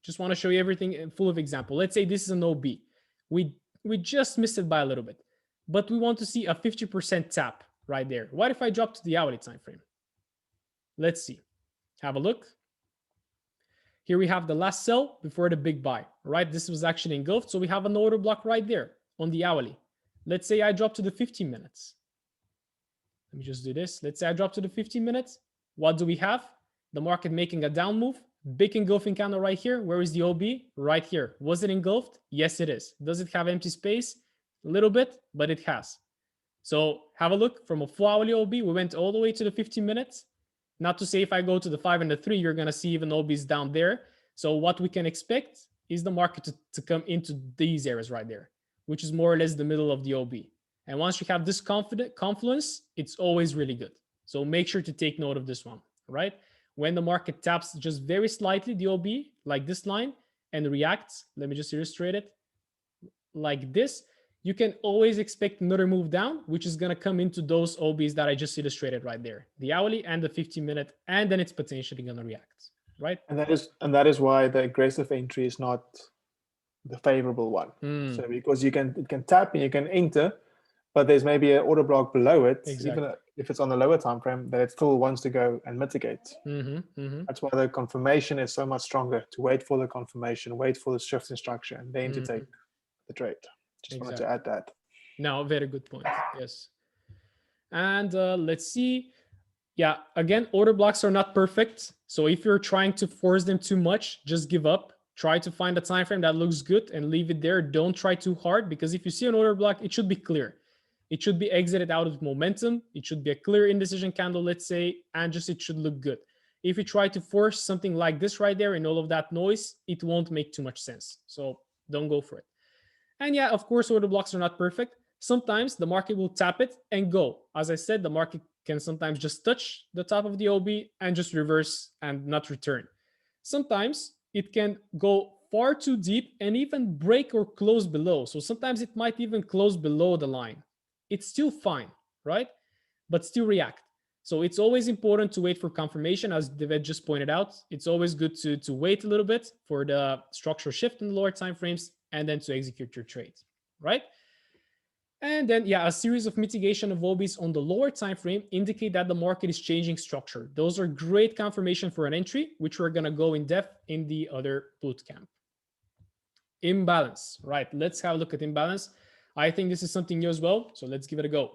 just want to show you everything full of example. Let's say this is an OB. We just missed it by a little bit, but we want to see a 50% tap right there. What if I drop to the hourly time frame? Let's see. Have a look. Here we have the last sell before the big buy, right? This was actually engulfed. So we have an order block right there on the hourly. Let's say I drop to the 15 minutes. Let me just do this. Let's say I drop to the 15 minutes. What do we have? The market making a down move. Big engulfing candle right here. Where is the OB? Right here. Was it engulfed? Yes, it is. Does it have empty space? A little bit, but it has. So have a look from a 4-hourly OB. We went all the way to the 15 minutes. Not to say if I go to the 5 and the 3, you're going to see even OBs down there. So what we can expect is the market to come into these areas right there, which is more or less the middle of the OB. And once you have this confluence, it's always really good. So make sure to take note of this one, right? When the market taps just very slightly the OB, like this line, and reacts, let me just illustrate it, like this, you can always expect another move down, which is going to come into those OBs that I just illustrated right there, the hourly and the 15-minute, and then it's potentially going to react, right? And that is why the aggressive entry is not the favorable one. So because it can tap and you can enter, but there's maybe an order block below it, Exactly. even if it's on the lower time frame, that it still wants to go and mitigate. That's why the confirmation is so much stronger, to wait for the confirmation, wait for the shift in structure, and then to take the trade. Just wanted to add that. No, very good point. Yes. And let's see. Yeah, again, order blocks are not perfect. So if you're trying to force them too much, just give up. Try to find a time frame that looks good and leave it there. Don't try too hard, because if you see an order block, it should be clear. It should be exited out of momentum. It should be a clear indecision candle, let's say, and just it should look good. If you try to force something like this right there and all of that noise, it won't make too much sense. So don't go for it. And yeah, of course, order blocks are not perfect. Sometimes the market will tap it and go. As I said, the market can sometimes just touch the top of the OB and just reverse and not return. Sometimes it can go far too deep and even break or close below. So sometimes it might even close below the line. It's still fine, right? But still react. So it's always important to wait for confirmation, as David just pointed out. It's always good to wait a little bit for the structural shift in the lower time frames and then to execute your trade, right? And then, yeah, a series of mitigation of OBs on the lower time frame indicate that the market is changing structure. Those are great confirmation for an entry, which we're going to go in depth in the other bootcamp. Imbalance, right? Let's have a look at imbalance. I think this is something new as well, so let's give it a go.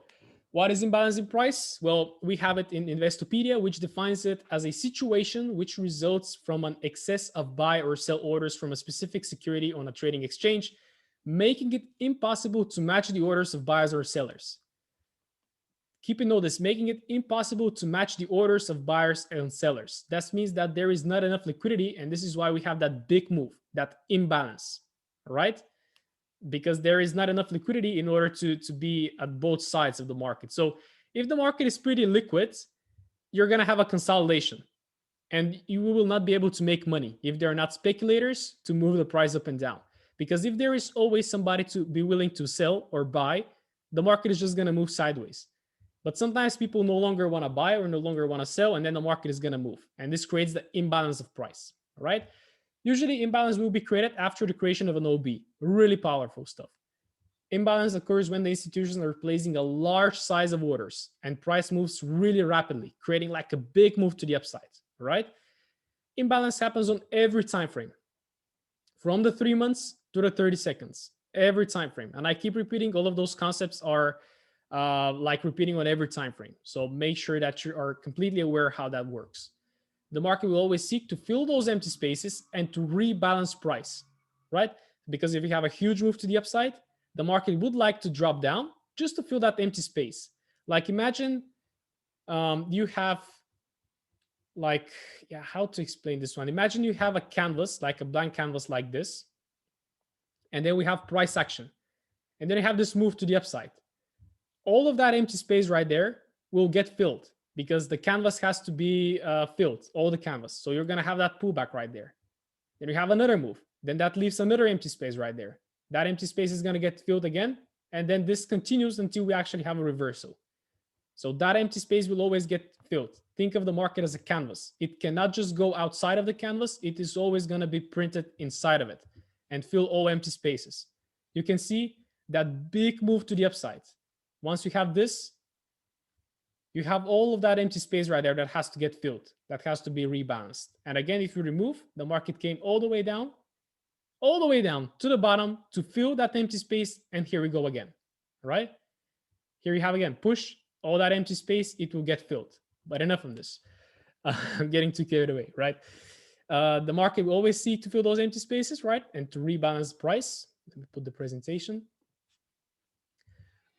What is imbalance in price? Well, we have it in Investopedia, which defines it as a situation which results from an excess of buy or sell orders from a specific security on a trading exchange, making it impossible to match the orders of buyers or sellers. Keep in notice, making it impossible to match the orders of buyers and sellers. That means that there is not enough liquidity, and this is why we have that big move, that imbalance, right? Because there is not enough liquidity in order to be at both sides of the market. So if the market is pretty liquid, you're going to have a consolidation, and you will not be able to make money if there are not speculators to move the price up and down. Because if there is always somebody to be willing to sell or buy, the market is just going to move sideways. But sometimes people no longer want to buy or no longer want to sell, and then the market is going to move. And this creates the imbalance of price, right? Usually imbalance will be created after the creation of an OB. Really powerful stuff. Imbalance occurs when the institutions are placing a large size of orders and price moves really rapidly, creating like a big move to the upside, right? Imbalance happens on every time frame, from the 3 months to the 30 seconds, every time frame. And I keep repeating, all of those concepts are like repeating on every time frame. So make sure that you are completely aware how that works. The market will always seek to fill those empty spaces and to rebalance price, right? Because if you have a huge move to the upside, the market would like to drop down just to fill that empty space. Like imagine you have like, yeah, how to explain this one? Imagine you have a canvas, like a blank canvas like this, and then we have price action. And then you have this move to the upside. All of that empty space right there will get filled because the canvas has to be filled, all the canvas. So you're going to have that pullback right there. Then you have another move. Then that leaves another empty space right there. That empty space is going to get filled again. And then this continues until we actually have a reversal. So that empty space will always get filled. Think of the market as a canvas. It cannot just go outside of the canvas. It is always going to be printed inside of it and fill all empty spaces. You can see that big move to the upside. Once you have this, you have all of that empty space right there that has to get filled, that has to be rebalanced. And again, if you remove, the market came all the way down to the bottom to fill that empty space. And here we go again, right? Here you have again, push all that empty space, it will get filled. But enough of this. I'm getting too carried away, right? The market will always seek to fill those empty spaces, right? And to rebalance price. Let me put the presentation.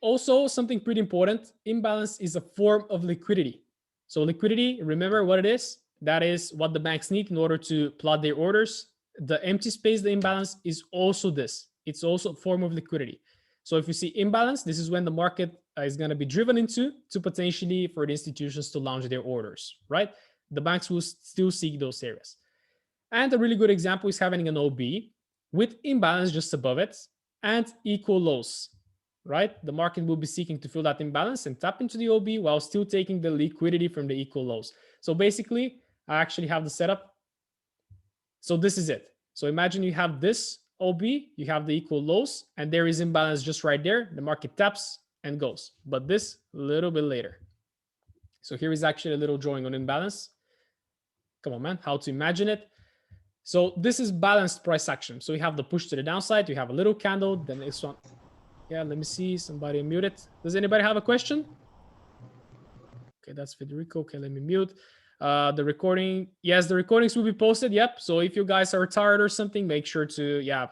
Also, something pretty important, imbalance is a form of liquidity. So liquidity, remember what it is? That is what the banks need in order to plot their orders. The empty space, the imbalance is also this. It's also a form of liquidity. So if you see imbalance, this is when the market is going to be driven into to potentially for the institutions to launch their orders, right? The banks will still seek those areas. And a really good example is having an OB with imbalance just above it and equal lows, right? The market will be seeking to fill that imbalance and tap into the OB while still taking the liquidity from the equal lows. So basically, I actually have the setup. So this is it. So imagine you have this OB, you have the equal lows, and there is imbalance just right there. The market taps, and goes. But this a little bit later. So here is actually a little drawing on imbalance. Come on, man, how to imagine it. So this is balanced price action. So you have the push to the downside, you have a little candle, then this one. Yeah, let me see, somebody mute it. Does anybody have a question? Okay, that's Federico. Okay, let me mute. The recording, yes, the recordings will be posted. Yep. So if you guys are tired or something, make sure to, yeah,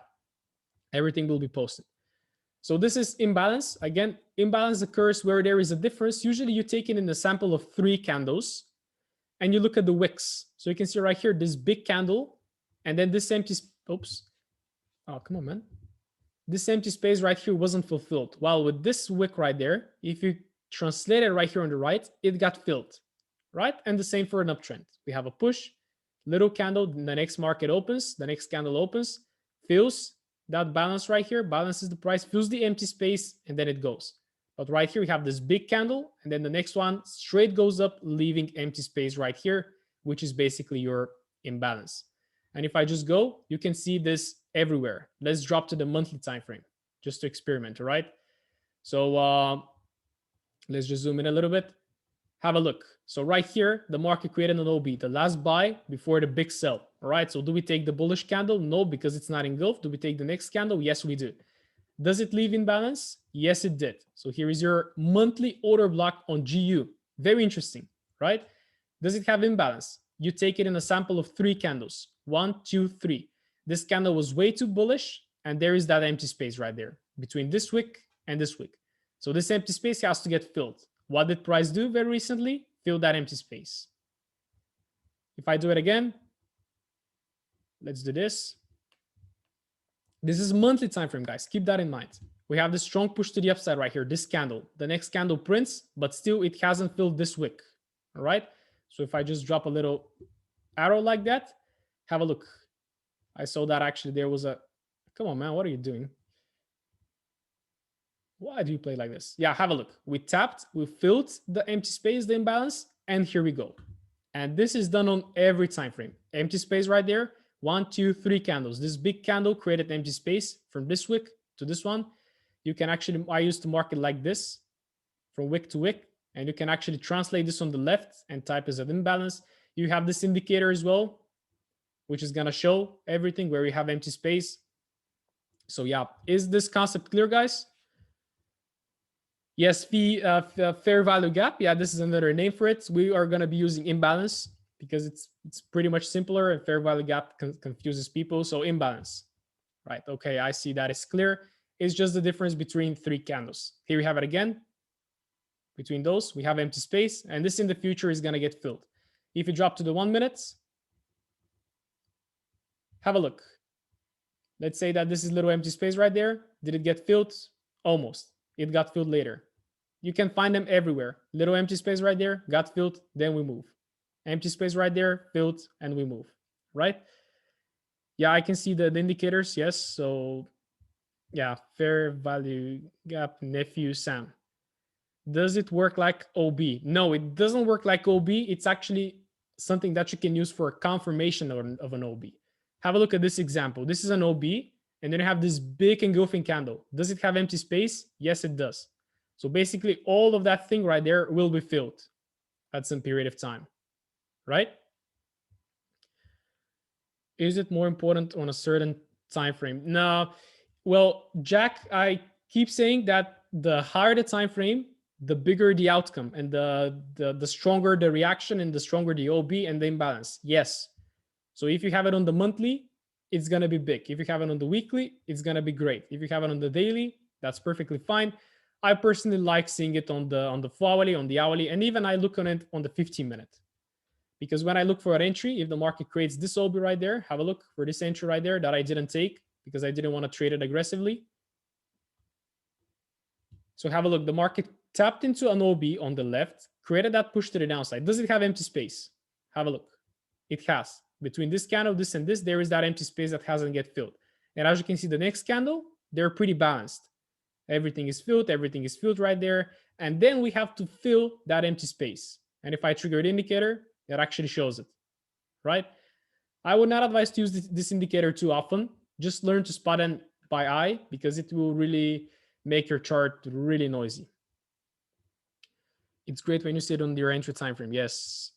everything will be posted. So this is imbalance. Again, imbalance occurs where there is a difference. Usually you take it in a sample of 3 candles and you look at the wicks. So you can see right here, this big candle, and then this empty, oops. Oh, come on, man. This empty space right here wasn't fulfilled. While with this wick right there, if you translate it right here on the right, it got filled, right? And the same for an uptrend. We have a push, little candle, the next market opens, the next candle opens, fills that balance right here, balances the price, fills the empty space, and then it goes. But right here, we have this big candle, and then the next one straight goes up, leaving empty space right here, which is basically your imbalance. And if I just go, you can see this everywhere. Let's drop to the monthly time frame just to experiment, all right? So let's just zoom in a little bit. Have a look. So right here, the market created an OB, the last buy before the big sell. All right. So do we take the bullish candle? No, because it's not engulfed. Do we take the next candle? Yes, we do. Does it leave in balance? Yes, it did. So here is your monthly order block on GU. Very interesting, right? Does it have imbalance? You take it in a sample of 3 candles. 1, 2, 3. This candle was way too bullish, and there is that empty space right there between this wick and this wick. So this empty space has to get filled. What did price do very recently? Fill that empty space. If I do it again, let's do this. This is monthly time frame, guys. Keep that in mind. We have this strong push to the upside right here, this candle. The next candle prints, but still it hasn't filled this wick. All right. So if I just drop a little arrow like that, have a look. I saw that actually there was a, come on, man, what are you doing? Why do you play like this? Yeah, have a look. We tapped, we filled the empty space, the imbalance, and here we go. And this is done on every time frame. Empty space right there. 1, 2, 3 candles. This big candle created empty space from this wick to this one. You can actually, I used to mark it like this, from wick to wick, and you can actually translate this on the left and type as an imbalance. You have this indicator as well, which is gonna show everything where we have empty space. So yeah, is this concept clear, guys? Yes, fair value gap. Yeah, this is another name for it. We are going to be using imbalance because it's pretty much simpler, and fair value gap confuses people. So imbalance, right? Okay, I see that is clear. It's just the difference between 3 candles. Here we have it again. Between those, we have empty space, and this in the future is going to get filled. If you drop to the 1 minute, have a look. Let's say that this is little empty space right there. Did it get filled? Almost. It got filled later. You can find them everywhere. Little empty space right there, got filled, then we move. Empty space right there, filled, and we move, right? Yeah, I can see the indicators, yes. So yeah, fair value gap, nephew Sam. Does it work like OB? No, it doesn't work like OB. It's actually something that you can use for a confirmation of an OB. Have a look at this example. This is an OB, and then you have this big engulfing candle. Does it have empty space? Yes, it does. So basically all of that thing right there will be filled at some period of time, right? Is it more important on a certain time frame? No. Well, Jack, I keep saying that the higher the time frame, the bigger the outcome, and the stronger the reaction, and the stronger the OB and the imbalance. Yes. So if you have it on the monthly, it's going to be big. If you have it on the weekly, it's going to be great. If you have it on the daily, that's perfectly fine. I personally like seeing it on the hourly, on the hourly, and even I look on it on the 15-minute. Because when I look for an entry, if the market creates this OB right there, have a look for this entry right there that I didn't take because I didn't want to trade it aggressively. So have a look. The market tapped into an OB on the left, created that push to the downside. Does it have empty space? Have a look. It has. Between this candle, this and this, there is that empty space that hasn't get filled. And as you can see, the next candle, they're pretty balanced. Everything is filled right there. And then we have to fill that empty space. And if I trigger the indicator, it actually shows it, right? I would not advise to use this indicator too often. Just learn to spot it by eye because it will really make your chart really noisy. It's great when you see it on your entry time frame. Yes.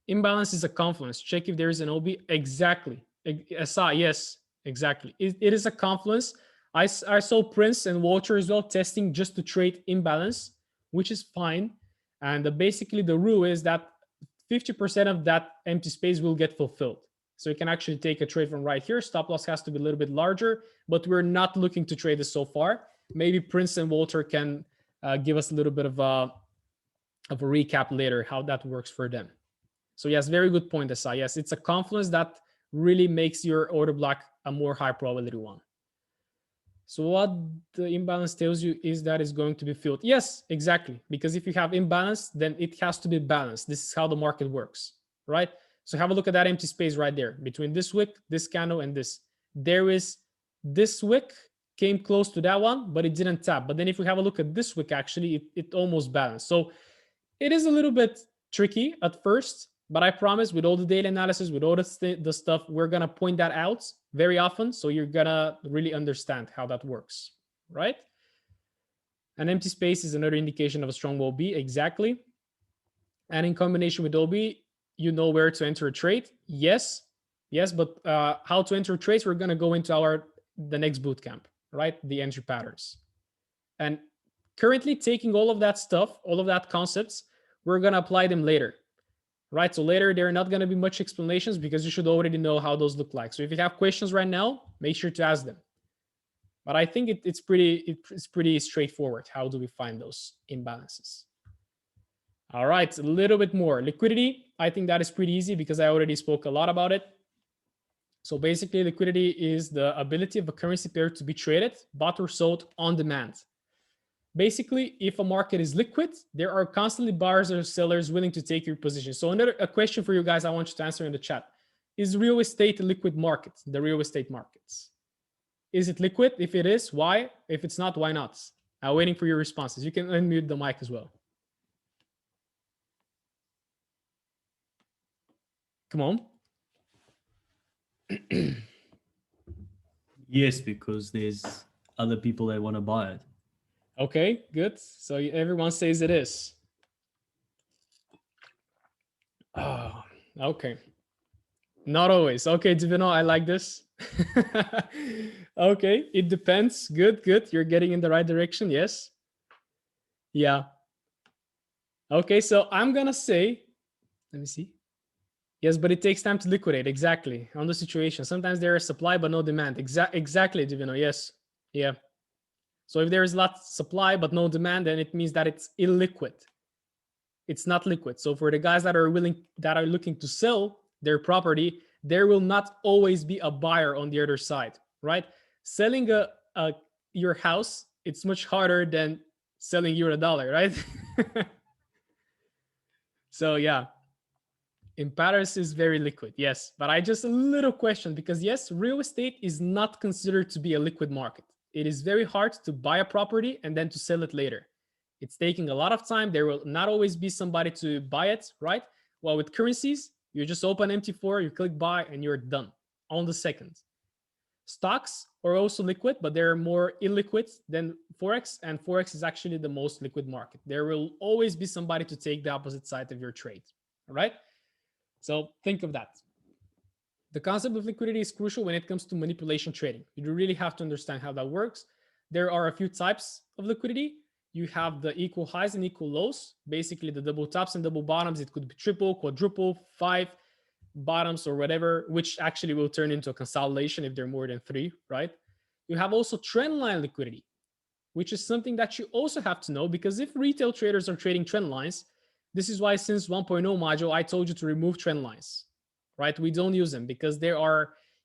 Imbalance is a confluence. Check if there is an OB. Exactly. SI, yes, exactly. It is a confluence. I saw Prince and Walter as well testing just to trade imbalance, which is fine. And basically the rule is that 50% of that empty space will get fulfilled. So you can actually take a trade from right here. Stop loss has to be a little bit larger, but we're not looking to trade this so far. Maybe Prince and Walter can give us a little bit of a recap later how that works for them. So yes, very good point, Asai. Yes, it's a confluence that really makes your order block a more high probability one. So what the imbalance tells you is that it's going to be filled. Yes, exactly. Because if you have imbalance, then it has to be balanced. This is how the market works, right? So have a look at that empty space right there between this wick, this candle, and this. There is this wick came close to that one, but it didn't tap. But then if we have a look at this wick, actually, it almost balanced. So it is a little bit tricky at first, but I promise with all the data analysis, with all the stuff, we're going to point that out very often. So you're going to really understand how that works, right? An empty space is another indication of a strong OB, exactly. And in combination with OB, you know where to enter a trade. Yes, but how to enter trades, we're going to go into the next bootcamp, right? The entry patterns. And currently taking all of that stuff, all of that concepts, we're going to apply them later, right? So later, there are not going to be much explanations because you should already know how those look like. So if you have questions right now, make sure to ask them. But I think it's pretty straightforward. How do we find those imbalances? All right, a little bit more. Liquidity, I think that is pretty easy because I already spoke a lot about it. So basically, liquidity is the ability of a currency pair to be traded, bought or sold on demand. Basically, if a market is liquid, there are constantly buyers or sellers willing to take your position. So a question for you guys I want you to answer in the chat. Is real estate a liquid market, the real estate markets? Is it liquid? If it is, why? If it's not, why not? I'm waiting for your responses. You can unmute the mic as well. Come on. Yes, because there's other people that want to buy it. Okay, good. So everyone says it is. Oh, okay. Not always. Okay, Divino, I like this. Okay, it depends. Good. You're getting in the right direction. Yes. Yeah. Okay, so I'm going to say, let me see. Yes, but it takes time to liquidate. Exactly. On the situation. Sometimes there is supply, but no demand. Exactly, Divino. Yes. Yeah. So if there is lots of supply, but no demand, then it means that it's illiquid. It's not liquid. So for the guys that are looking to sell their property, there will not always be a buyer on the other side, right? Selling your house, it's much harder than selling you $1, right? So yeah, in Paris is very liquid, yes. But I just a little question because yes, real estate is not considered to be a liquid market. It is very hard to buy a property and then to sell it later. It's taking a lot of time. There will not always be somebody to buy it, right? Well, with currencies, you just open MT4, you click buy, and you're done on the second. Stocks are also liquid, but they're more illiquid than Forex, and Forex is actually the most liquid market. There will always be somebody to take the opposite side of your trade, all right? So think of that. The concept of liquidity is crucial when it comes to manipulation trading. You really have to understand how that works. There are a few types of liquidity. You have the equal highs and equal lows, basically the double tops and double bottoms. It could be triple, quadruple, 5 bottoms or whatever, which actually will turn into a consolidation if there are more than 3, right? You have also trend line liquidity, which is something that you also have to know because if retail traders are trading trend lines, this is why since 1.0 module, I told you to remove trend lines, right? We don't use them because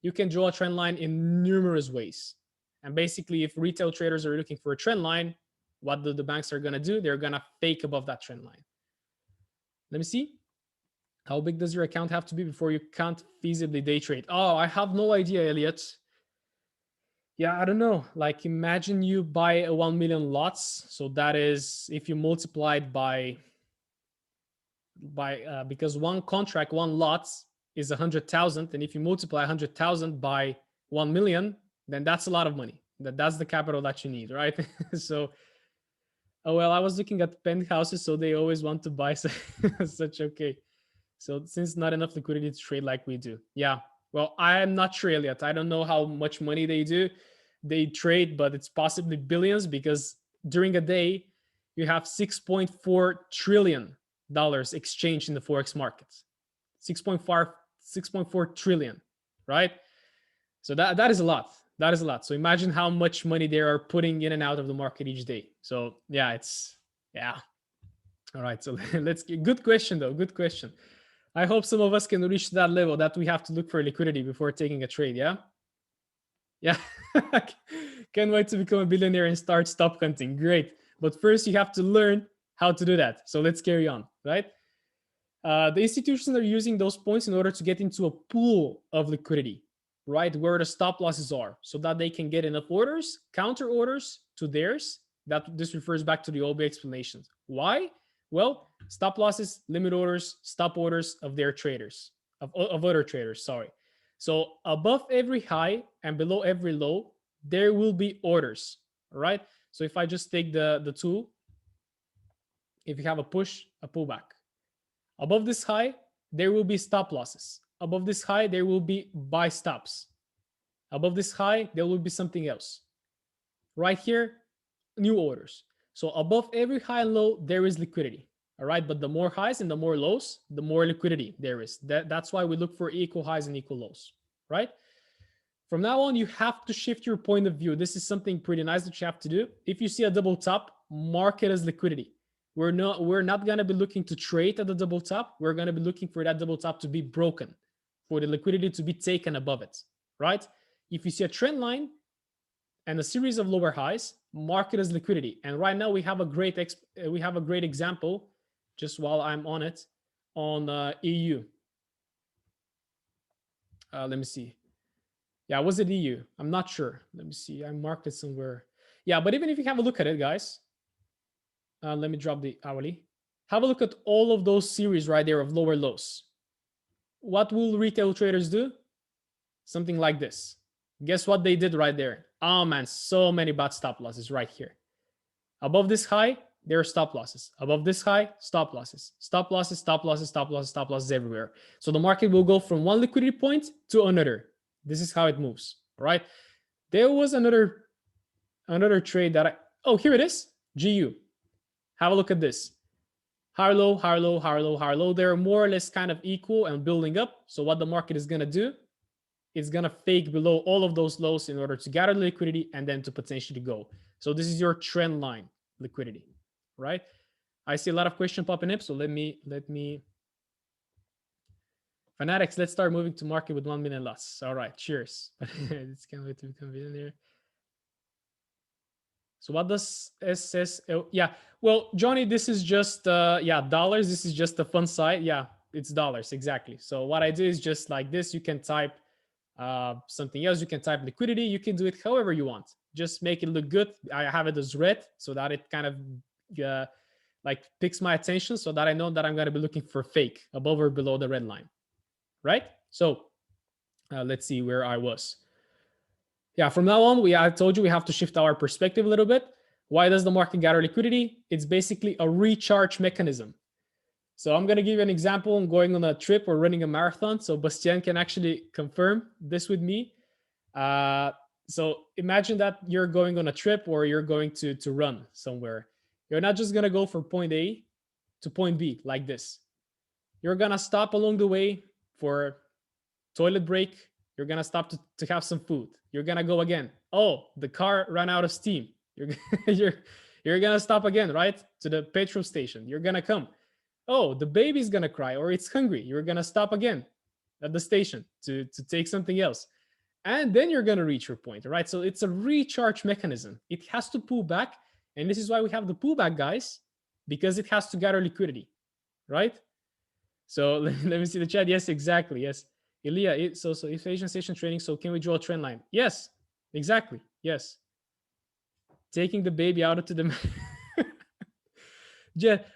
you can draw a trend line in numerous ways. And basically, if retail traders are looking for a trend line, what the banks are going to do? They're going to fake above that trend line. Let me see. How big does your account have to be before you can't feasibly day trade? Oh, I have no idea, Elliot. Yeah, I don't know. Like imagine you buy a 1 million lots. So that is, if you multiply it by because one contract, one lot is 100,000. And if you multiply 100,000 by 1 million, then that's a lot of money. That's the capital that you need, right? So Oh, well, I was looking at penthouses, so they always want to buy such. Okay. So since not enough liquidity to trade like we do. Yeah. Well, I am not sure yet. I don't know how much money they do. They trade, but it's possibly billions because during a day, you have $6.4 trillion exchanged in the Forex markets. 6.4 trillion, right? So that is a lot. That is a lot. So imagine how much money they are putting in and out of the market each day. So yeah, all right. So let's get, good question though. Good question. I hope some of us can reach that level that we have to look for liquidity before taking a trade. Yeah. Yeah. Can't wait to become a billionaire and start stop hunting. Great. But first you have to learn how to do that. So let's carry on, right? The institutions are using those points in order to get into a pool of liquidity, right? Where the stop losses are so that they can get enough orders, counter orders to theirs. This refers back to the OB explanations. Why? Well, stop losses, limit orders, stop orders of their traders, of other traders, sorry. So above every high and below every low, there will be orders, all right? So if I just take the tool, if you have a push, a pullback. Above this high, there will be stop losses. Above this high, there will be buy stops. Above this high, there will be something else. Right here, new orders. So above every high and low, there is liquidity. All right, but the more highs and the more lows, the more liquidity there is. That's why we look for equal highs and equal lows, right? From now on, you have to shift your point of view. This is something pretty nice that you have to do. If you see a double top, mark it as liquidity. We're not going to be looking to trade at the double top. We're going to be looking for that double top to be broken, for the liquidity to be taken above it, right? If you see a trend line and a series of lower highs, mark it as liquidity. And right now we have a great example, just while I'm on it, on EU. Let me see. Yeah, was it EU? I'm not sure. Let me see. I marked it somewhere. Yeah, but even if you have a look at it, guys, let me drop the hourly. Have a look at all of those series right there of lower lows. What will retail traders do? Something like this. Guess what they did right there? Oh man, so many bad stop losses right here. Above this high, there are stop losses. Above this high, stop losses. Stop losses, stop losses, stop losses, stop losses everywhere. So the market will go from one liquidity point to another. This is how it moves, right? There was another trade that here it is, GU. Have a look at this. Higher low, higher low, higher low, higher low. They're more or less kind of equal and building up. So what the market is going to do, it's going to fake below all of those lows in order to gather liquidity and then to potentially go. So this is your trend line liquidity, right? I see a lot of questions popping up. So let me Fanatics, let's start moving to market with 1 million loss. All right, cheers. It's can't wait to become millionaire. So what does SSL? Yeah, well, Johnny, this is just dollars. This is just the fun side. Yeah, it's dollars exactly. So what I do is just like this. You can type something else. You can type liquidity. You can do it however you want. Just make it look good. I have it as red so that it kind of like picks my attention, so that I know that I'm going to be looking for fake above or below the red line, right? So let's see where I was. Yeah, from now on, I told you we have to shift our perspective a little bit. Why does the market gather liquidity? It's basically a recharge mechanism. So I'm going to give you an example. I'm going on a trip or running a marathon. So Bastien can actually confirm this with me. So imagine that you're going on a trip or you're going to run somewhere. You're not just going to go from point A to point B like this. You're going to stop along the way for toilet break. You're going to stop to have some food. You're going to go again. Oh, the car ran out of steam. You're going to stop again, right? To the petrol station. You're going to come. Oh, the baby's going to cry or it's hungry. You're going to stop again at the station to take something else. And then you're going to reach your point, right? So it's a recharge mechanism. It has to pull back. And this is why we have the pullback, guys, because it has to gather liquidity, right? So let me see the chat. Yes, exactly. Yes. Ilya, so if Asian station trading, so can we draw a trend line? Yes, exactly. Yes. Taking the baby out to the...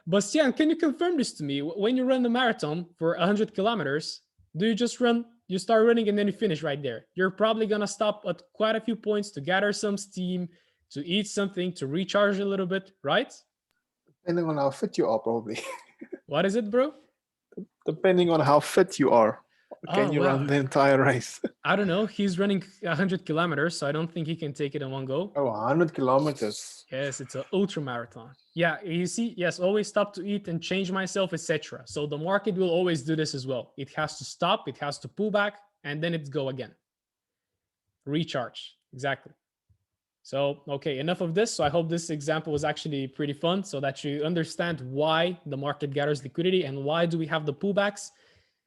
Bastien, can you confirm this to me? When you run the marathon for 100 kilometers, do you just run, you start running and then you finish right there? You're probably going to stop at quite a few points to gather some steam, to eat something, to recharge a little bit, right? Depending on how fit you are, probably. What is it, bro? Depending on how fit you are, can Oh, you wow. run the entire race? I don't know. He's running 100 kilometers, so I don't think he can take it in one go. Oh, 100 kilometers. Yes, it's an ultra marathon. Yeah, you see, yes, always stop to eat and change myself, etc. So the market will always do this as well. It has to stop, it has to pull back, and then it's go again. Recharge, exactly. So, okay, enough of this. So I hope this example was actually pretty fun so that you understand why the market gathers liquidity and why do we have the pullbacks.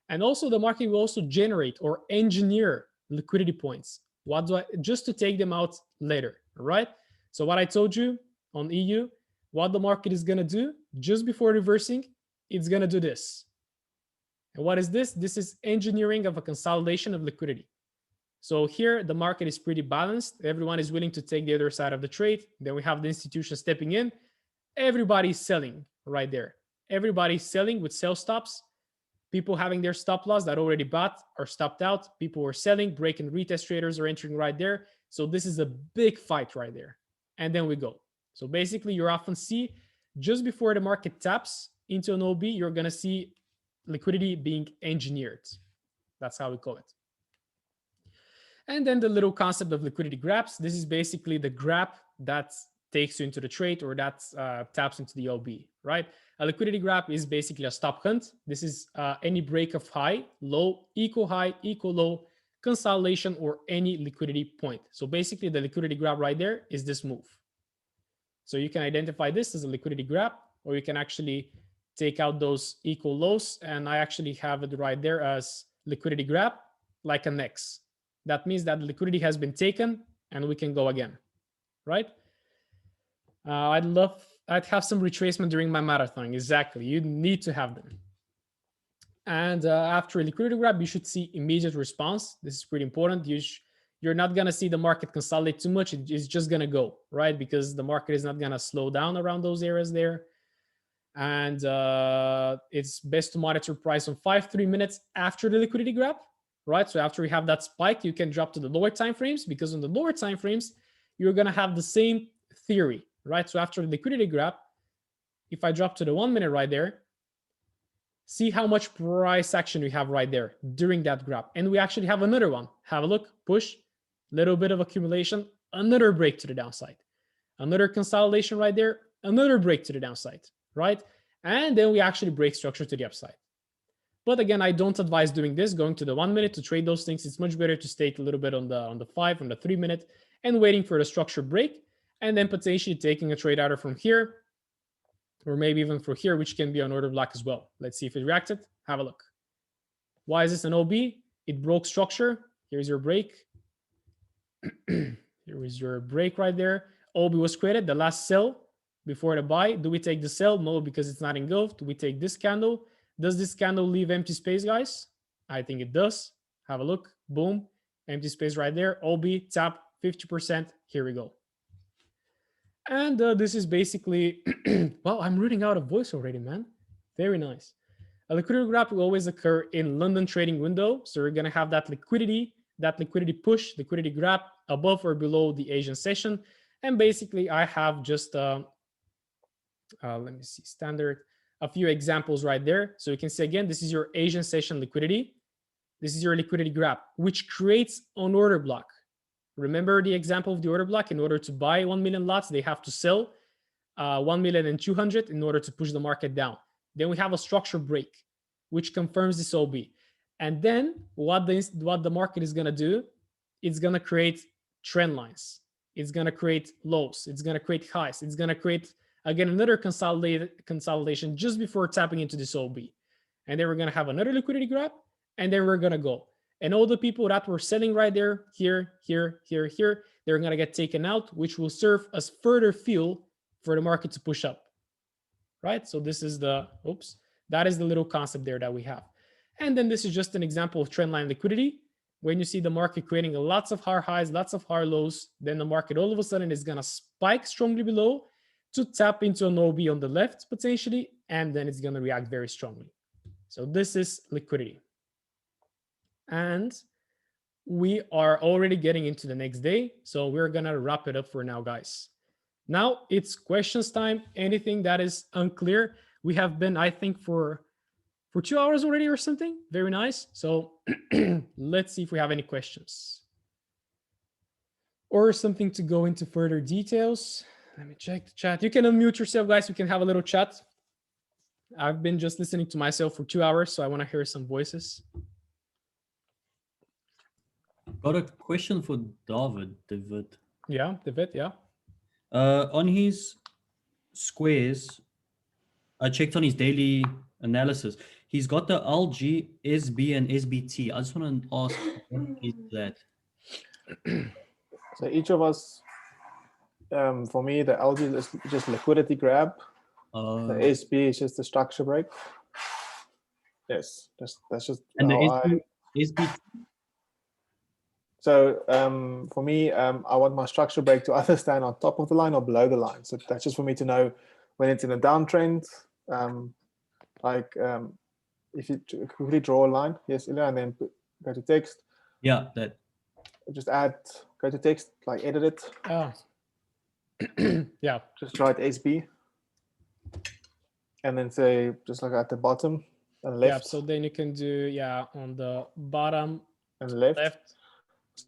And also the market will also generate or engineer liquidity points. What do I, just to take them out later, all right? So what I told you on EU, what the market is gonna do just before reversing, it's gonna do this. And what is this? This is engineering of a consolidation of liquidity. So here the market is pretty balanced. Everyone is willing to take the other side of the trade. Then we have the institution stepping in. Everybody's selling right there. Everybody's selling with sell stops. People having their stop loss that already bought are stopped out. People are selling, break and retest traders are entering right there. So this is a big fight right there. And then we go. So basically you often see just before the market taps into an OB, you're going to see liquidity being engineered. That's how we call it. And then the little concept of liquidity grabs. This is basically the grab that takes you into the trade or that taps into the OB, right? A liquidity grab is basically a stop hunt. This is any break of high, low, equal low, consolidation, or any liquidity point. So basically the liquidity grab right there is this move. So you can identify this as a liquidity grab, or you can actually take out those equal lows. And I actually have it right there as liquidity grab, like an X. That means that liquidity has been taken and we can go again, right? I'd have some retracement during my marathon. Exactly. You need to have them. And after a liquidity grab, you should see immediate response. This is pretty important. You're not going to see the market consolidate too much. It's just going to go, right? Because the market is not going to slow down around those areas there. And it's best to monitor price on 5-3 minutes after the liquidity grab, right? So after we have that spike, you can drop to the lower time frames, because on the lower time frames, you're going to have the same theory, right? So after the liquidity grab, if I drop to the 1 minute right there, see how much price action we have right there during that grab. And we actually have another one. Have a look, push, little bit of accumulation, another break to the downside, another consolidation right there, another break to the downside, right? And then we actually break structure to the upside. But again, I don't advise doing this, going to the 1 minute to trade those things. It's much better to stay a little bit on the 5, on the 3 minute, and waiting for the structure break, and then potentially taking a trade either from here, or maybe even from here, which can be an order block as well. Let's see if it reacted. Have a look. Why is this an OB? It broke structure. Here's your break. Here is your break right there. OB was created, the last sell before the buy. Do we take the sell? No, because it's not engulfed. We take this candle. Does this candle leave empty space, guys? I think it does. Have a look. Boom. Empty space right there. OB, tap, 50%. Here we go. And this is basically, well, I'm running out of voice already, man. Very nice. A liquidity grab will always occur in London trading window. So we're going to have that liquidity push, liquidity grab above or below the Asian session. And basically I have just, let me see, standard, a few examples right there. So you can see again, this is your Asian session liquidity. This is your liquidity grab, which creates an order block. Remember the example of the order block. In order to buy 1 million lots, they have to sell 1,200,000 in order to push the market down. Then we have a structure break, which confirms this OB. And then what the market is going to do, it's going to create trend lines. It's going to create lows. It's going to create highs. It's going to create, again, another consolidation just before tapping into this OB. And then we're going to have another liquidity grab, and then we're going to go. And all the people that were selling right there, here, they're going to get taken out, which will serve as further fuel for the market to push up, right? So this is that is the little concept there that we have. And then this is just an example of trendline liquidity. When you see the market creating lots of high highs, lots of high lows, then the market all of a sudden is going to spike strongly below to tap into an OB on the left potentially, and then it's going to react very strongly. So this is liquidity. And we are already getting into the next day. So we're going to wrap it up for now, guys. Now it's questions time. Anything that is unclear, we have been, I think, for 2 hours already or something. Very nice. So let's see if we have any questions or something to go into further details. Let me check the chat. You can unmute yourself, guys. We can have a little chat. I've been just listening to myself for 2 hours, so I want to hear some voices. Got a question for David. Yeah, David, yeah. On his squares, I checked on his daily analysis. He's got the LG, SB, and SBT. I just want to ask, what is that? So each of us, for me, the LG is just liquidity grab. The SB is just the structure break. Yes, that's just and the SB. So for me, I want my structure break to either stand on top of the line or below the line. So that's just for me to know when it's in a downtrend. If you quickly draw a line, yes, Ilya, and then go to text. Yeah, that. Just add, go to text, like edit it. Oh. Yeah. Just write SB. And then say, just like at the bottom and left. Yeah, so then you can do, on the bottom and left.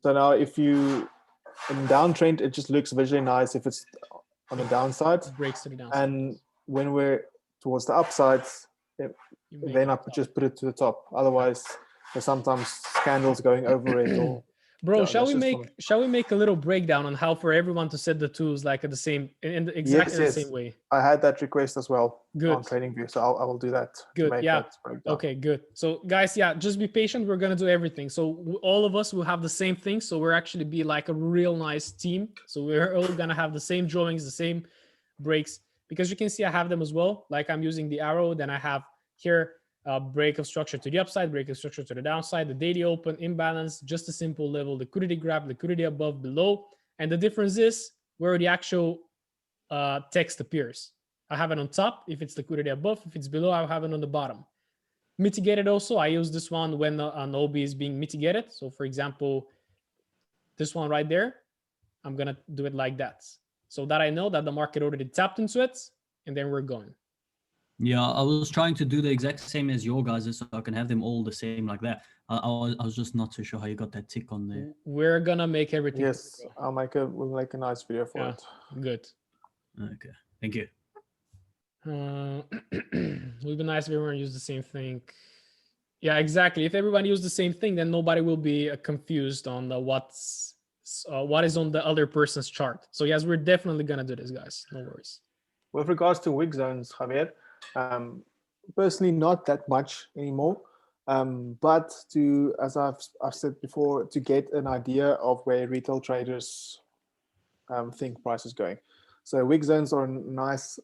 So now if you, in downtrend, it just looks visually nice if it's on the downside. It breaks to the downside. And when we're towards the upsides, then I just put it to the top. Otherwise, there's sometimes candles going over it. Or bro, shall we make a little breakdown on how for everyone to set the tools like at the same exactly the same way? I had that request as well. Good. On TradingView, so I will do that. Good. Yeah. Okay. Good. So guys, just be patient. We're gonna do everything. So all of us will have the same thing. So we're actually be like a real nice team. So we're all gonna have the same drawings, the same breaks, because you can see I have them as well. Like I'm using the arrow. Then I have here break of structure to the upside, break of structure to the downside, the daily open, imbalance, just a simple level, liquidity grab, liquidity above, below. And the difference is where the actual text appears. I have it on top if it's liquidity above. If it's below, I'll have it on the bottom. Mitigated also, I use this one when an OB is being mitigated. So for example, this one right there, I'm going to do it like that. So that I know that the market already tapped into it, and then we're going. Yeah, I was trying to do the exact same as your guys' so I can have them all the same like that. I was just not so sure how you got that tick on there. We're going to make everything. Yes, we'll make a nice video for it. Good. Okay, thank you. It would be nice if everyone used the same thing. Yeah, exactly. If everyone used the same thing, then nobody will be confused on what is on the other person's chart. So yes, we're definitely going to do this, guys. No worries. With regards to wick zones, Javier, personally not that much anymore, but as I've said before, to get an idea of where retail traders think price is going. So wick zones are a nice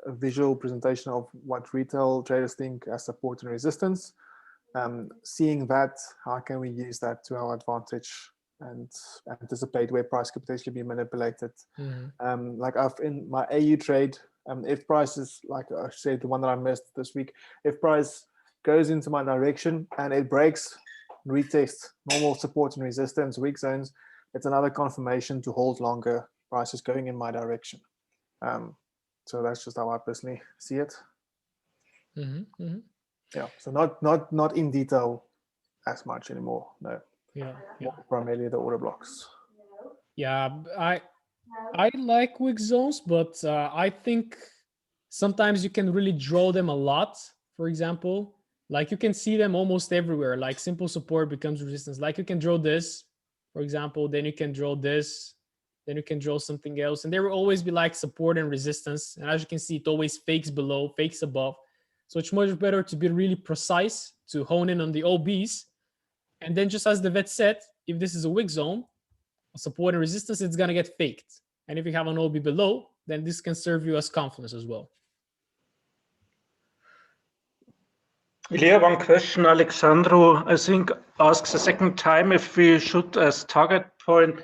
visual presentation of what retail traders think as support and resistance. Seeing that, how can we use that to our advantage and anticipate where price could potentially be manipulated? Mm-hmm. Like in my AU trade, if price is, like I said, the one that I missed this week, if price goes into my direction and it breaks, retests normal support and resistance, weak zones, it's another confirmation to hold longer. Price is going in my direction. So that's just how I personally see it. Mm-hmm. Mm-hmm. Yeah. So not in detail as much anymore. No. Yeah. Primarily the order blocks. Yeah, I like wick zones, but I think sometimes you can really draw them a lot. For example, like you can see them almost everywhere. Like simple support becomes resistance. Like you can draw this, for example, then you can draw this, then you can draw something else. And there will always be like support and resistance. And as you can see, it always fakes below, fakes above. So it's much better to be really precise, to hone in on the OBs. And then just as the vet said, if this is a wick zone, support and resistance, it's going to get faked. And if you have an OB below, then this can serve you as confidence as well. Ilya, one question. Alexandru, I think, asks a second time if we should, as target point,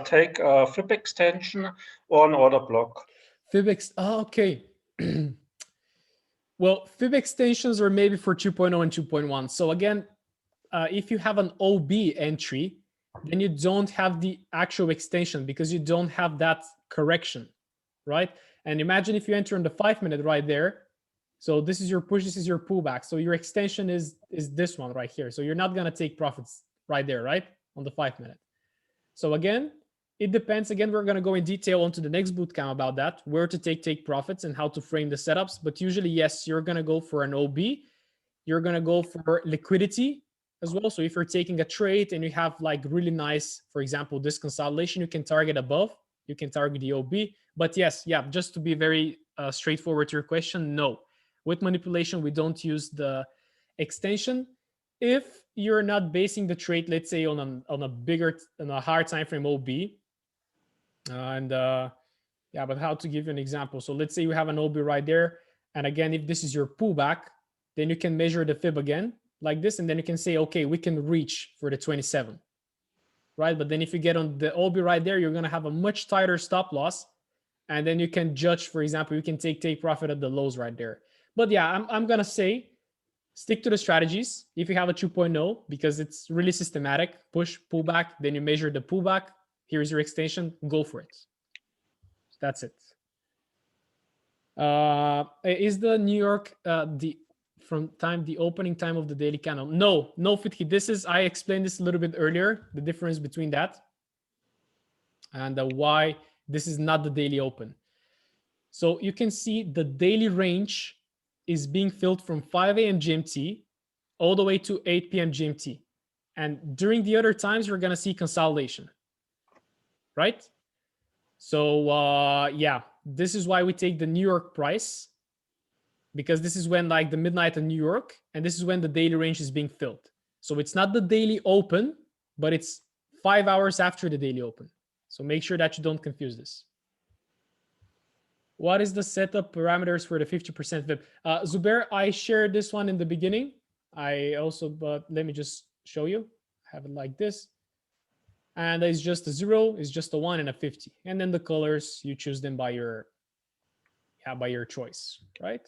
take a fib extension or an order block. Okay. Well, fib extensions are maybe for 2.0 and 2.1. So again, if you have an OB entry, then you don't have the actual extension because you don't have that correction. right? And imagine if you enter on the 5 minute right there. So this is your push, this is your pullback. So your extension is this one right here. So you're not gonna take profits right there, right? On the 5 minute. So again, it depends. Again, we're gonna go in detail onto the next bootcamp about that, where to take profits and how to frame the setups. But usually, yes, you're gonna go for an OB. You're gonna go for liquidity as well. So if you're taking a trade and you have like really nice, for example, this consolidation, you can target above, you can target the OB. But yes, yeah, just to be very straightforward to your question, no. With manipulation, we don't use the extension. If you're not basing the trade, let's say on a higher time frame OB, yeah, but how to give you an example? So let's say you have an OB right there, and again, if this is your pullback, then you can measure the fib again like this, and then you can say, okay, we can reach for the 27, right? But then if you get on the OB right there, you're gonna have a much tighter stop loss, and then you can judge, for example, you can take profit at the lows right there. But yeah, I'm gonna say stick to the strategies if you have a 2.0 because it's really systematic. Push, pullback, then you measure the pullback. Here's your extension, go for it. That's it. Is the New York the opening time of the daily candle? No, Fitki. This is, I explained this a little bit earlier, the difference between that and why this is not the daily open. So you can see the daily range is being filled from 5 a.m. GMT all the way to 8 p.m. GMT. And during the other times, you're gonna see consolidation, right? So yeah, this is why we take the New York price, because this is when like the midnight in New York, and this is when the daily range is being filled. So it's not the daily open, but it's 5 hours after the daily open. So make sure that you don't confuse this. What is the setup parameters for the 50% VIP? Zubair, I shared this one in the beginning. But let me just show you. I have it like this. And it's just a 0, it's just a 1 and a 50. And then the colors, you choose them by your choice, right?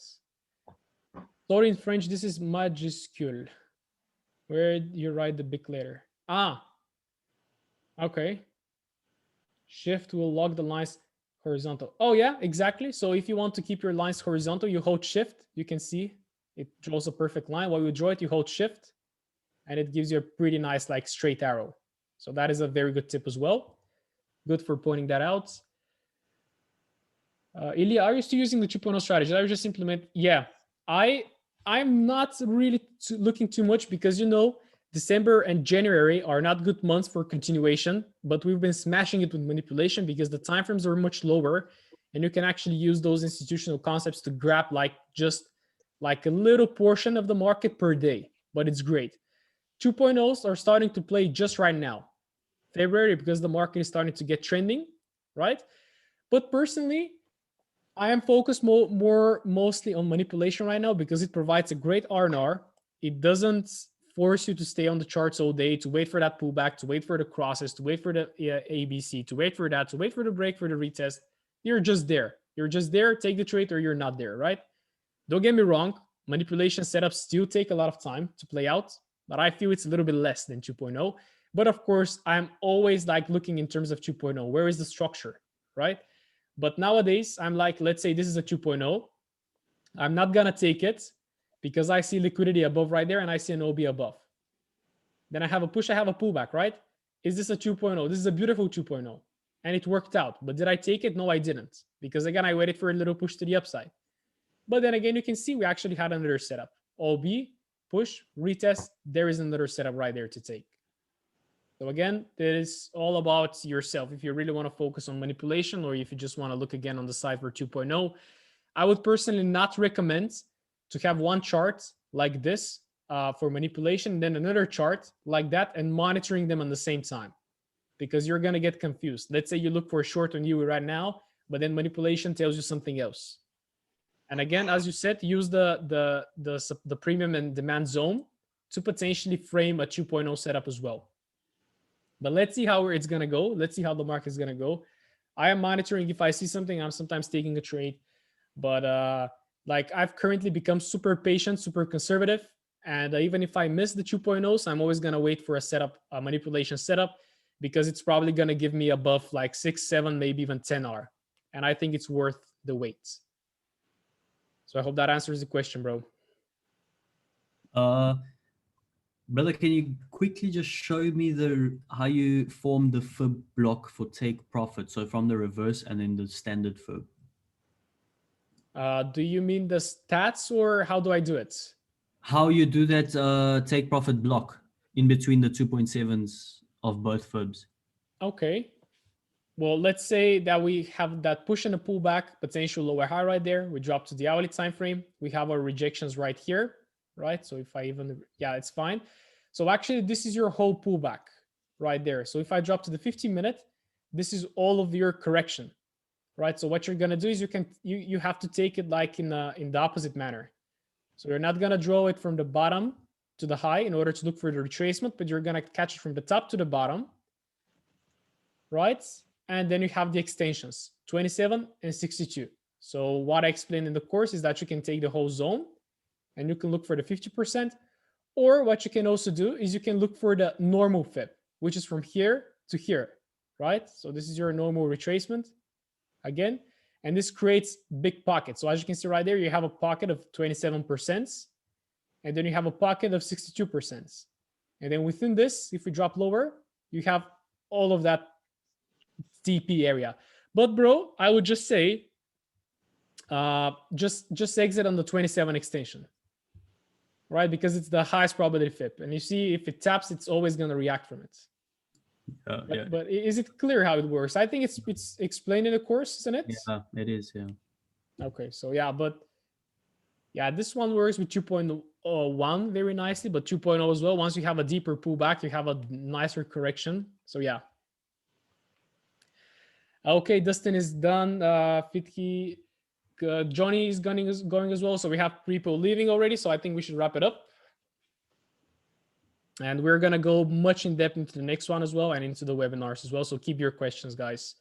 Sorry, in French, this is majuscule. Where do you write the big letter? Ah, okay. Shift will lock the lines horizontal. Oh yeah, exactly. So if you want to keep your lines horizontal, you hold shift. You can see it draws a perfect line. While you draw it, you hold shift and it gives you a pretty nice like straight arrow. So that is a very good tip as well. Good for pointing that out. Ilya, are you still using the 2.0 strategy? I just implement. Yeah, I'm not really looking too much because, you know, December and January are not good months for continuation, but we've been smashing it with manipulation because the timeframes are much lower and you can actually use those institutional concepts to grab like just like a little portion of the market per day, but it's great. 2.0s are starting to play just right now, February, because the market is starting to get trending, right? But personally, I am focused mostly on manipulation right now because it provides a great R&R. It doesn't force you to stay on the charts all day, to wait for that pullback, to wait for the crosses, to wait for the ABC, to wait for that, to wait for the break, for the retest. You're just there. You're just there, take the trade, or you're not there, right? Don't get me wrong, manipulation setups still take a lot of time to play out, but I feel it's a little bit less than 2.0. But of course, I'm always like looking in terms of 2.0. Where is the structure, right? But nowadays, I'm like, let's say this is a 2.0. I'm not gonna take it because I see liquidity above right there and I see an OB above. Then I have a push, I have a pullback, right? Is this a 2.0? This is a beautiful 2.0. And it worked out. But did I take it? No, I didn't. Because again, I waited for a little push to the upside. But then again, you can see we actually had another setup. OB, push, retest. There is another setup right there to take. So again, it is all about yourself. If you really want to focus on manipulation or if you just want to look again on the side for 2.0, I would personally not recommend to have one chart like this for manipulation, then another chart like that and monitoring them on the same time because you're going to get confused. Let's say you look for a short on UE right now, but then manipulation tells you something else. And again, as you said, use the premium and demand zone to potentially frame a 2.0 setup as well. But let's see how it's going to go. Let's see how the market is going to go. I am monitoring. If I see something, I'm sometimes taking a trade. But like I've currently become super patient, super conservative. And even if I miss the 2.0s, I'm always going to wait for a setup, a manipulation setup, because it's probably going to give me above like 6, 7, maybe even 10 R. and I think it's worth the wait. So I hope that answers the question, bro. Brother, can you quickly just show me how you form the fib block for take profit? So from the reverse and then the standard fib. Do you mean the stats, or how do I do it? How you do that take profit block in between the 2.7s of both fibs. Okay. Well, let's say that we have that push and a pullback, potential lower high right there. We drop to the hourly time frame. We have our rejections right here, right? So if I even, yeah, it's fine. So actually, this is your whole pullback right there. So if I drop to the 15-minute, this is all of your correction, right? So what you're gonna do is you have to take it like in the opposite manner. So you're not gonna draw it from the bottom to the high in order to look for the retracement, but you're gonna catch it from the top to the bottom, right? And then you have the extensions, 27 and 62. So what I explained in the course is that you can take the whole zone and you can look for the 50%, or what you can also do is you can look for the normal fib, which is from here to here, right? So this is your normal retracement again, and this creates big pockets. So as you can see right there, you have a pocket of 27%, and then you have a pocket of 62%. And then within this, if we drop lower, you have all of that TP area. But bro, I would just say, just exit on the 27 extension, right? Because it's the highest probability fib. And you see, if it taps, it's always going to react from it. But is it clear how it works? I think it's explained in the course, isn't it? Yeah, it is, yeah. Okay, so yeah, but yeah, this one works with 2.1 very nicely, but 2.0 as well. Once you have a deeper pullback, you have a nicer correction. So yeah. Okay, Dustin is done. Fitki, Johnny is going as well. So we have people leaving already. So I think we should wrap it up. And we're going to go much in depth into the next one as well and into the webinars as well. So keep your questions, guys.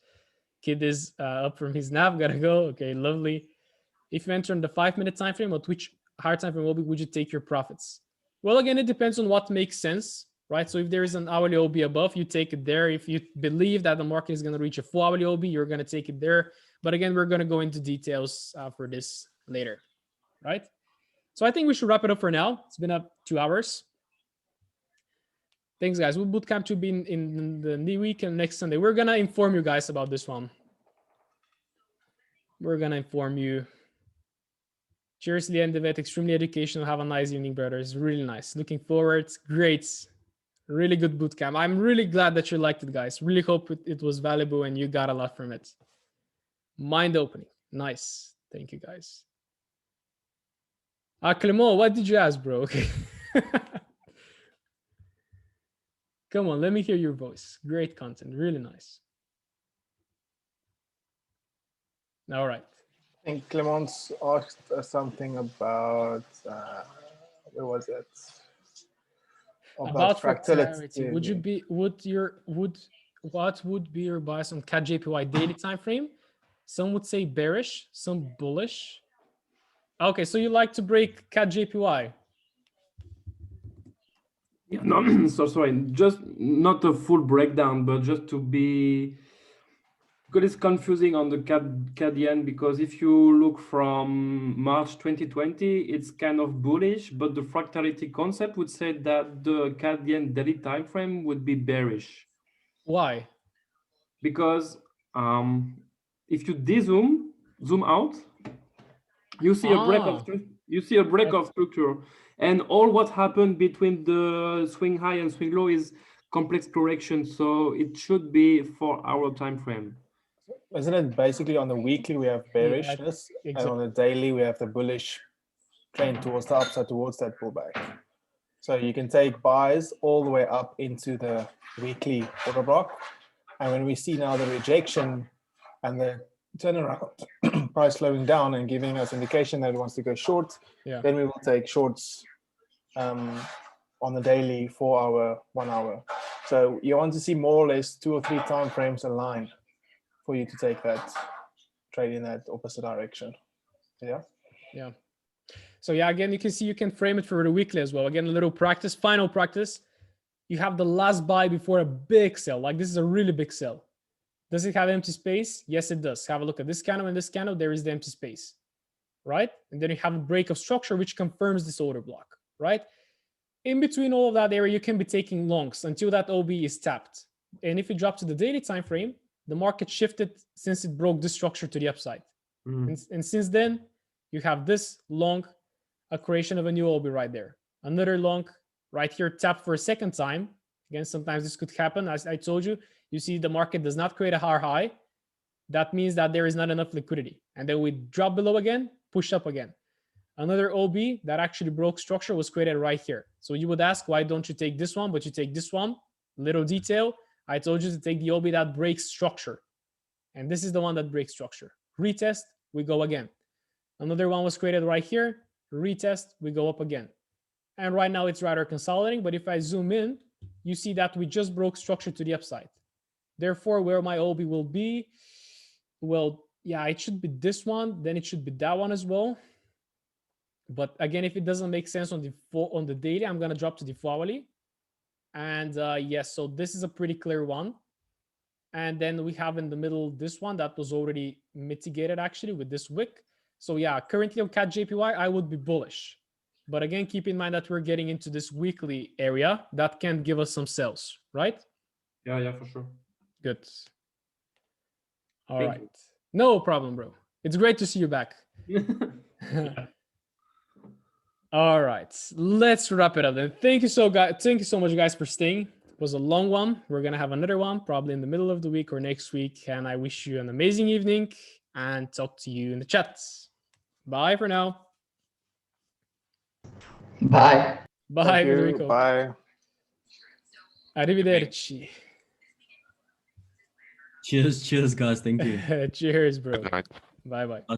Kid is up from his nap. Gotta go. Okay, lovely. If you enter in the 5-minute time frame, at which higher time frame would you take your profits? Well, again, it depends on what makes sense, right? So if there is an hourly OB above, you take it there. If you believe that the market is going to reach a full hourly OB, you're going to take it there. But again, we're going to go into details for this later, right? So I think we should wrap it up for now. It's been up 2 hours. Thanks, guys. We'll bootcamp to be in the new week and next Sunday. We're going to inform you guys about this one. We're going to inform you. Cheers, the end of it. Extremely educational. Have a nice evening, brothers. Really nice. Looking forward. Great. Really good bootcamp. I'm really glad that you liked it, guys. Really hope it was valuable and you got a lot from it. Mind-opening. Nice. Thank you, guys. Clément, what did you ask, bro? Okay. Come on, let me hear your voice. Great content. Really nice. All right. I think Clemence asked something about, where was it? About fractality. What would be your bias on CAD-JPY daily time frame? Some would say bearish, some bullish. Okay, so you like to break CAD-JPY? Yeah, no, so sorry, just not a full breakdown, but just to be, because it's confusing on the CAD yen, because if you look from March 2020, it's kind of bullish, but the fractality concept would say that the CAD yen daily time frame would be bearish. Why? Because if you zoom out, you see a break of structure. And all what happened between the swing high and swing low is complex correction. So it should be for our time frame. Isn't it basically on the weekly we have bearishness, exactly. And on the daily we have the bullish trend towards the upside, towards that pullback. So you can take buys all the way up into the weekly order block. And when we see now the rejection and the turnaround price slowing down and giving us indication that it wants to go short, then we will take shorts on the daily 4 hour, 1 hour. So you want to see more or less 2 or 3 time frames align for you to take that trade in that opposite direction. Yeah. So yeah, again, you can see you can frame it for the weekly as well. Again, a little practice, final practice. You have the last buy before a big sell. Like this is a really big sell. Does it have empty space? Yes, it does. Have a look at this candle and this candle. There is the empty space, right? And then you have a break of structure, which confirms this order block, right? In between all of that area, you can be taking longs until that OB is tapped. And if you drop to the daily time frame, the market shifted since it broke this structure to the upside. And since then, you have this long, a creation of a new OB right there. Another long right here, tap for a second time. Again, sometimes this could happen. As I told you, you see the market does not create a higher high. That means that there is not enough liquidity. And then we drop below again, push up again. Another OB that actually broke structure was created right here. So you would ask, why don't you take this one, but you take this one? Little detail. I told you to take the OB that breaks structure. And this is the one that breaks structure. Retest, we go again. Another one was created right here. Retest, we go up again. And right now it's rather consolidating. But if I zoom in, you see that we just broke structure to the upside. Therefore, where my OB will be, well, yeah, it should be this one. Then it should be that one as well. But again, if it doesn't make sense on the daily, I'm going to drop to the hourly. And yes, so this is a pretty clear one. And then we have in the middle this one that was already mitigated actually with this wick. So yeah, currently on CAD JPY, I would be bullish. But again, keep in mind that we're getting into this weekly area that can give us some sells, right? Yeah, for sure. Good. All Thank right. you. No problem, bro. It's great to see you back. All right, let's wrap it up then. Thank you so much, guys, for staying. It was a long one. We're gonna have another one probably in the middle of the week or next week. And I wish you an amazing evening and talk to you in the chat. Bye for now. Bye. Bye, Federico. Bye. Arrivederci. Cheers, guys. Thank you. Cheers, bro. Good night. Bye.